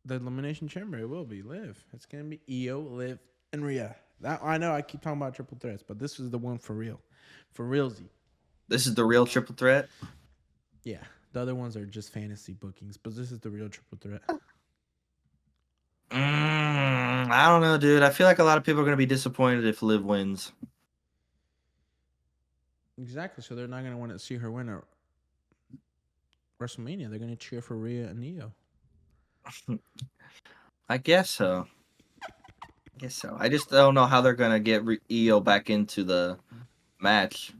the Elimination Chamber. It will be Liv. It's gonna be Io, Liv, and Rhea. That I know. I keep talking about triple threats, but this is the one for real, for realsy. This is the real triple threat? Yeah, the other ones are just fantasy bookings, but this is the real triple threat. I don't know, dude. I feel like a lot of people are going to be disappointed if Liv wins. Exactly. So they're not going to want to see her win at WrestleMania. They're going to cheer for Rhea and Io. I guess so. guess so. I just don't know how they're gonna get EO back into the match,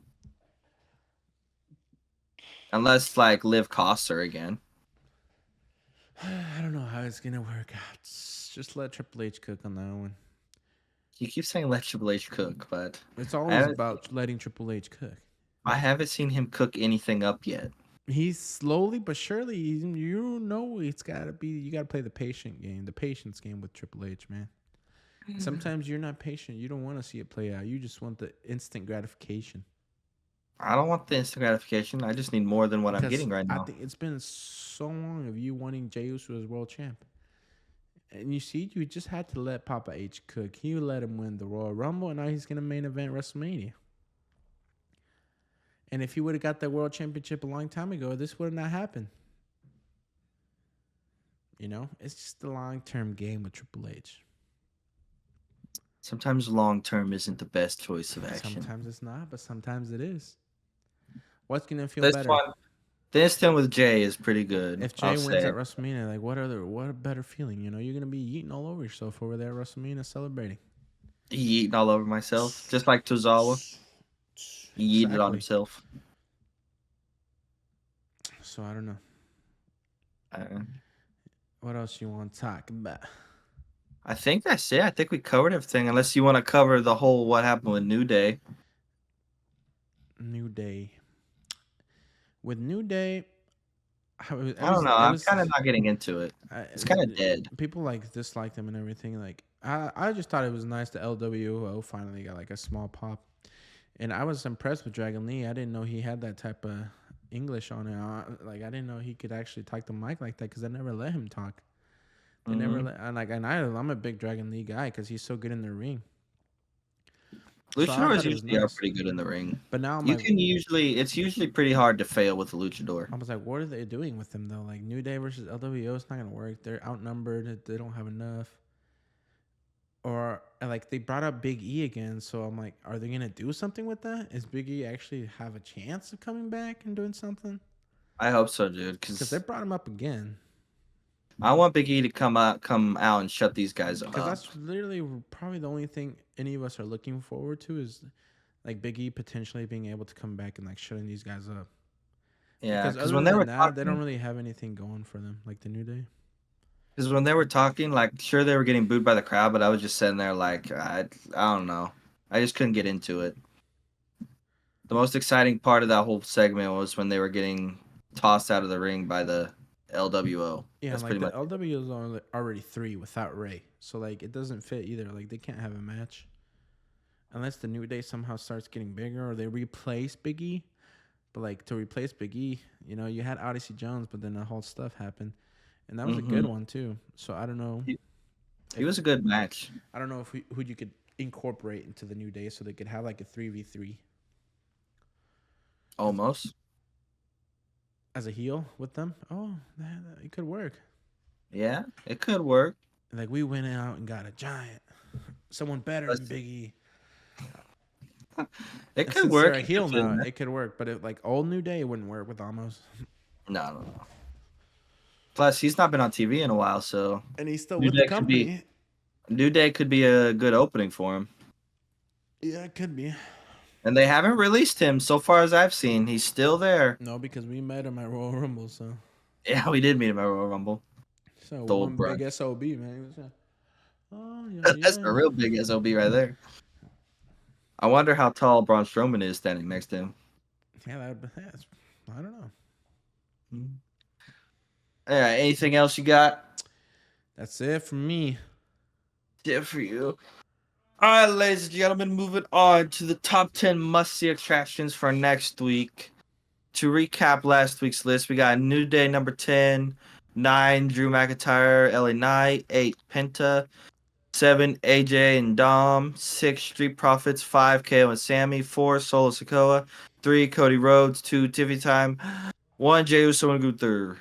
unless like Liv costs her again. I don't know how it's gonna work out. Just let Triple H cook on that one. You keep saying let Triple H cook, but It's always about letting Triple H cook. I haven't seen him cook anything up yet. He's slowly but surely, you know, it's gotta be. You gotta play the patient game, the patience game with Triple H, man. Sometimes you're not patient. You don't want to see it play out. You just want the instant gratification. I don't want the instant gratification. I just need more than what I'm getting right now. I think it's been so long of you wanting Jey Uso as world champ. And you see, you just had to let Papa H cook. He let him win the Royal Rumble, and now he's going to main event WrestleMania. And if he would have got that world championship a long time ago, this would have not happened. You know, it's just a long-term game with Triple H. Sometimes long-term isn't the best choice of action. Sometimes it's not, but sometimes it is. What's going to feel This better? one, this time with Jay is pretty good. If Jay wins at WrestleMania, like what a better feeling? You know, you're gonna be eating all over yourself over there at WrestleMania celebrating. Eating all over myself, just like Tozawa. He eated on himself. So I don't know. What else you want to talk about? I think that's it. I think we covered everything, unless you want to cover the whole what happened with New Day. New Day. With New Day, I don't know. I'm kind of not getting into it. It's kind of dead. People like disliked them and everything. Like I just thought it was nice that LWO finally got like a small pop, and I was impressed with Dragon Lee. I didn't know he had that type of English on it. Like I didn't know he could actually talk the mic like that because I never let him talk. They never let, and I'm a big Dragon Lee guy because he's so good in the ring. Luchadors usually are pretty good in the ring. But now it's usually pretty hard to fail with a luchador. I was like, what are they doing with them though? Like New Day versus LWO, it's not gonna work. They're outnumbered. They don't have enough. Or like they brought up Big E again, so I'm like, are they gonna do something with that? Is Big E actually have a chance of coming back and doing something? I hope so, dude. Because they brought him up again. I want Big E to come out and shut these guys up. Because that's literally probably the only thing any of us are looking forward to is like Big E potentially being able to come back and like shutting these guys up. Yeah, because when they were talking, they don't really have anything going for them like the New Day. Because when they were talking, like sure they were getting booed by the crowd, but I was just sitting there like I don't know. I just couldn't get into it. The most exciting part of that whole segment was when they were getting tossed out of the ring by the LWO. Yeah, that's like the LWO is already 3 without Ray, so like it doesn't fit either. Like they can't have a match unless the New Day somehow starts getting bigger or they replace Big E. But like to replace Big E, you know, you had Odyssey Jones, but then the whole stuff happened, and that was a good one too. So I don't know. It was a good match. I don't know who you could incorporate into the New Day so they could have like a 3v3. Almost. As a heel with them? Oh, it could work. Yeah, it could work. Like we went out and got a giant. Someone better than Big E. It could work. They're a heel now, it could work. But it, like old New Day, it wouldn't work with Amos. No. Plus, he's not been on TV in a while, so. And he's still with the company. New Day could be a good opening for him. Yeah, it could be. And they haven't released him so far as I've seen. He's still there. No, because we met him at Royal Rumble, so. Yeah, we did meet him at Royal Rumble. So one big SOB, man. That's a real big SOB right there. I wonder how tall Braun Strowman is standing next to him. Yeah, I don't know. All right, anything else you got? That's it for me. Yeah, for you. All right, ladies and gentlemen, moving on to the top 10 must-see attractions for next week. To recap last week's list, we got New Day number 10, 9, Drew McIntyre, LA Knight, 8, Penta, 7, AJ and Dom, 6, Street Profits, 5, KO and Sami, 4, Solo Sikoa, 3, Cody Rhodes, 2, Tiffany Time, 1, Jey Uso and Gunther.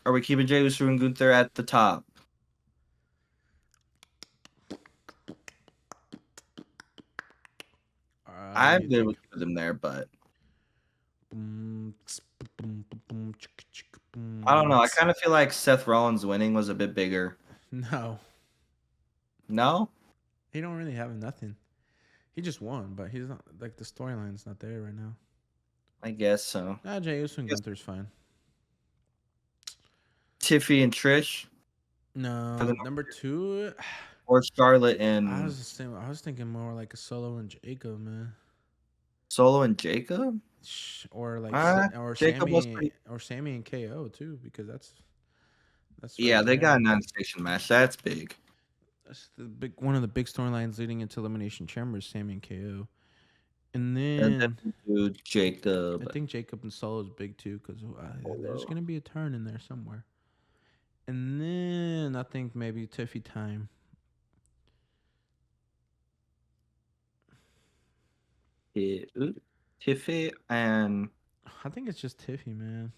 Are we keeping Jey Uso and Gunther at the top? I'm good with them there, but I don't know. I kind of feel like Seth Rollins winning was a bit bigger. No. No? He don't really have nothing. He just won, but he's not like the storyline's not there right now. I guess so. Nah, Jey Uso and Yes. Gunther's fine. Tiffy and Trish. No, For the number 2. or Charlotte I and was thinking more like a Solo and Jacob, man. Solo and Jacob? Or like Jacob was pretty. Sammy and KO too, because that's right Yeah, they got a there. non-station match. That's big. That's the one of the big storylines leading into Elimination Chamber is Sami and KO. And And then then we do Jacob. I think Jacob and Solo is big too, because there's Solo. gonna be a turn in there somewhere. And then I think maybe Tiffy time. Tiffy and I think it's just Tiffy, man.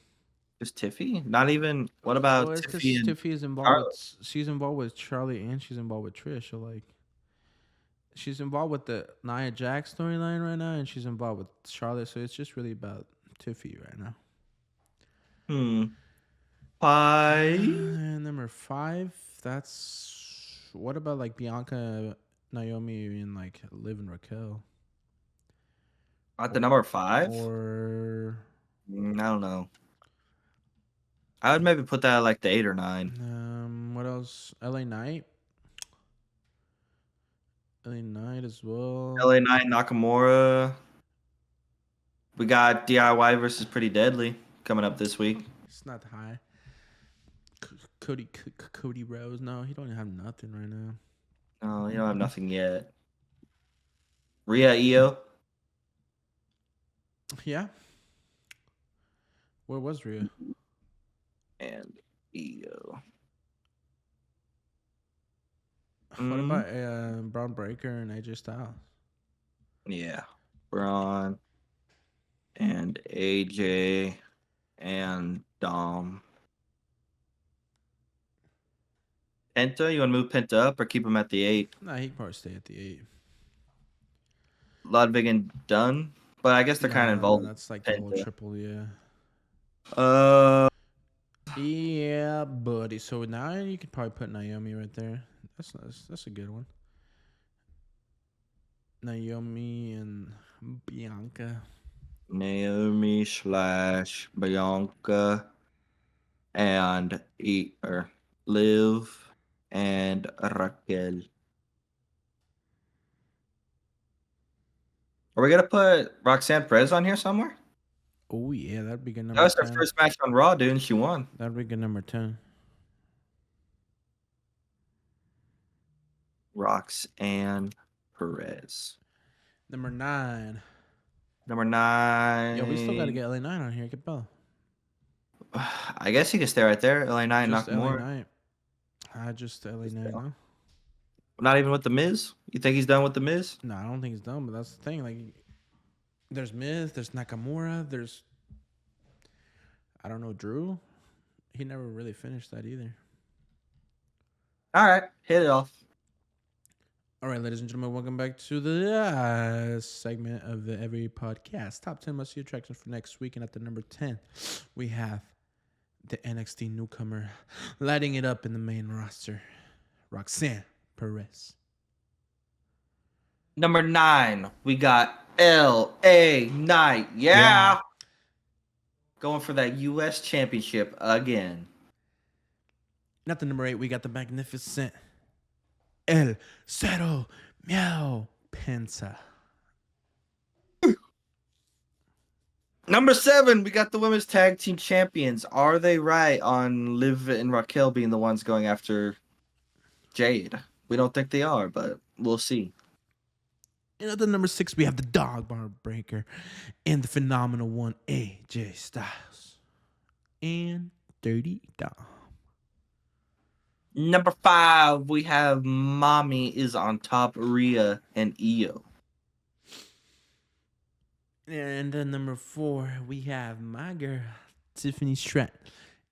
just Tiffy? Not even. What about Well, it's because Tiffy and Tiffy is involved Charlotte? with she's involved with Charlie and she's involved with Trish. So like, she's involved with the Nia Jax storyline right now, and she's involved with Charlotte. So it's just really about Tiffy right now. 5. And number 5, that's what about like Bianca, Naomi, and like Liv and Raquel? At the number 5? Or I don't know. I would maybe put that at like the 8 or 9. what else? LA Knight. LA Knight as well. LA Knight, Nakamura. We got DIY versus Pretty Deadly coming up this week. It's not high. Cody Rose. No, he don't have nothing right now. No, you don't have nothing yet. Rhea Io. Yeah. Where was Rhea? And Io. What about Braun Breaker and AJ Styles? Yeah. Braun and AJ and Dom. Penta, you want to move Penta up or keep him at the 8? Nah, he can probably stay at the 8. Ludwig and Dunn, but I guess they're kind of involved. That's like the whole triple, yeah. Yeah, buddy. So now you could probably put Naomi right there. That's a good one. Naomi and Bianca. Naomi / Bianca and Liv and Raquel. Are we gonna put Roxanne Perez on here somewhere? Oh yeah, that'd be good number. That was her first match on Raw, dude, and she won. That'd be good number 10. Roxanne Perez. Number 9. Number 9. Yo, we still gotta get LA Knight on here. Get Bell. I guess he can stay right there. LA Knight, Nakamura. LA Knight. Just LA Knight, no? Not even with the Miz? You think he's done with the Miz? No, I don't think he's done, but that's the thing. Like, there's Miz, there's Nakamura, there's, I don't know, Drew. He never really finished that either. All right, hit it off. All right, ladies and gentlemen, welcome back to the segment of the Every Podcast. Top 10 must-see attractions for next week. And at the number 10, we have the NXT newcomer lighting it up in the main roster, Roxanne Perez. Number 9, we got LA Knight. Yeah. Going for that U.S. championship again. And at the number 8, we got the magnificent El Cero Meow Pensa. Number 7, we got the women's tag team champions. Are they right on Liv and Raquel being the ones going after Jade? We don't think they are, but we'll see. And at the number 6, we have the Dog Bar Breaker and the phenomenal one, AJ Styles. And Dirty Dom. Number 5, we have Mommy is on top, Rhea and Io. And then number 4, we have my girl, Tiffany Stratton.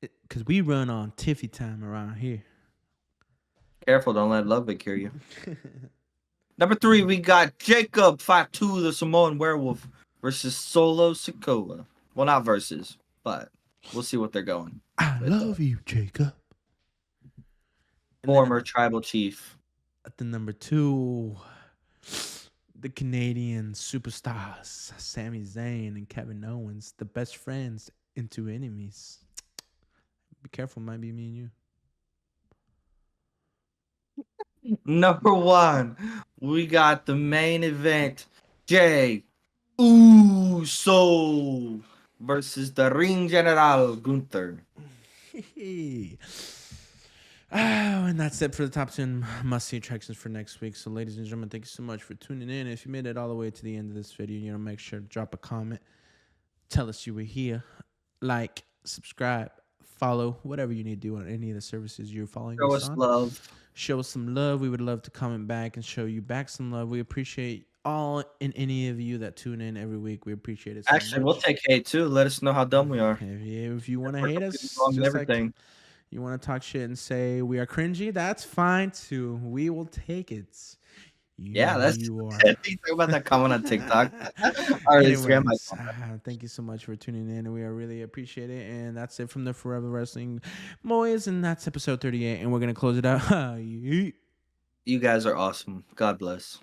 Because we run on Tiffy time around here. Careful, don't let Ludwig hear you. Number 3, we got Jacob Fatu, the Samoan werewolf, versus Solo Sikoa. Well, not versus, but we'll see what they're going. I love you, Jacob. Former tribal chief. At the number 2, the Canadian superstars, Sami Zayn and Kevin Owens, the best friends into enemies. Be careful, might be me and you. Number 1, we got the main event. Jay Uso versus the Ring General Gunther. And that's it for the top 10 must-see attractions for next week. So, ladies and gentlemen, thank you so much for tuning in. If you made it all the way to the end of this video, make sure to drop a comment. Tell us you were here. Like, subscribe, follow, whatever you need to do on any of the services you're following Show us us on. love. Show us some love. We would love to comment back and show you back some love. We appreciate all and any of you that tune in every week. We appreciate it so Actually, much. we'll take hate too. Let us know how dumb we are. If you want to hate us, Wrong just everything. like you want to talk shit and say we are cringy, that's fine too. We will take it. That's you are. think about that comment on TikTok. Anyways, thank you so much for tuning in, and we really appreciate it. And that's it from the Forever Wrestling Boys, and that's episode 38. And we're gonna close it out. You guys are awesome. God bless.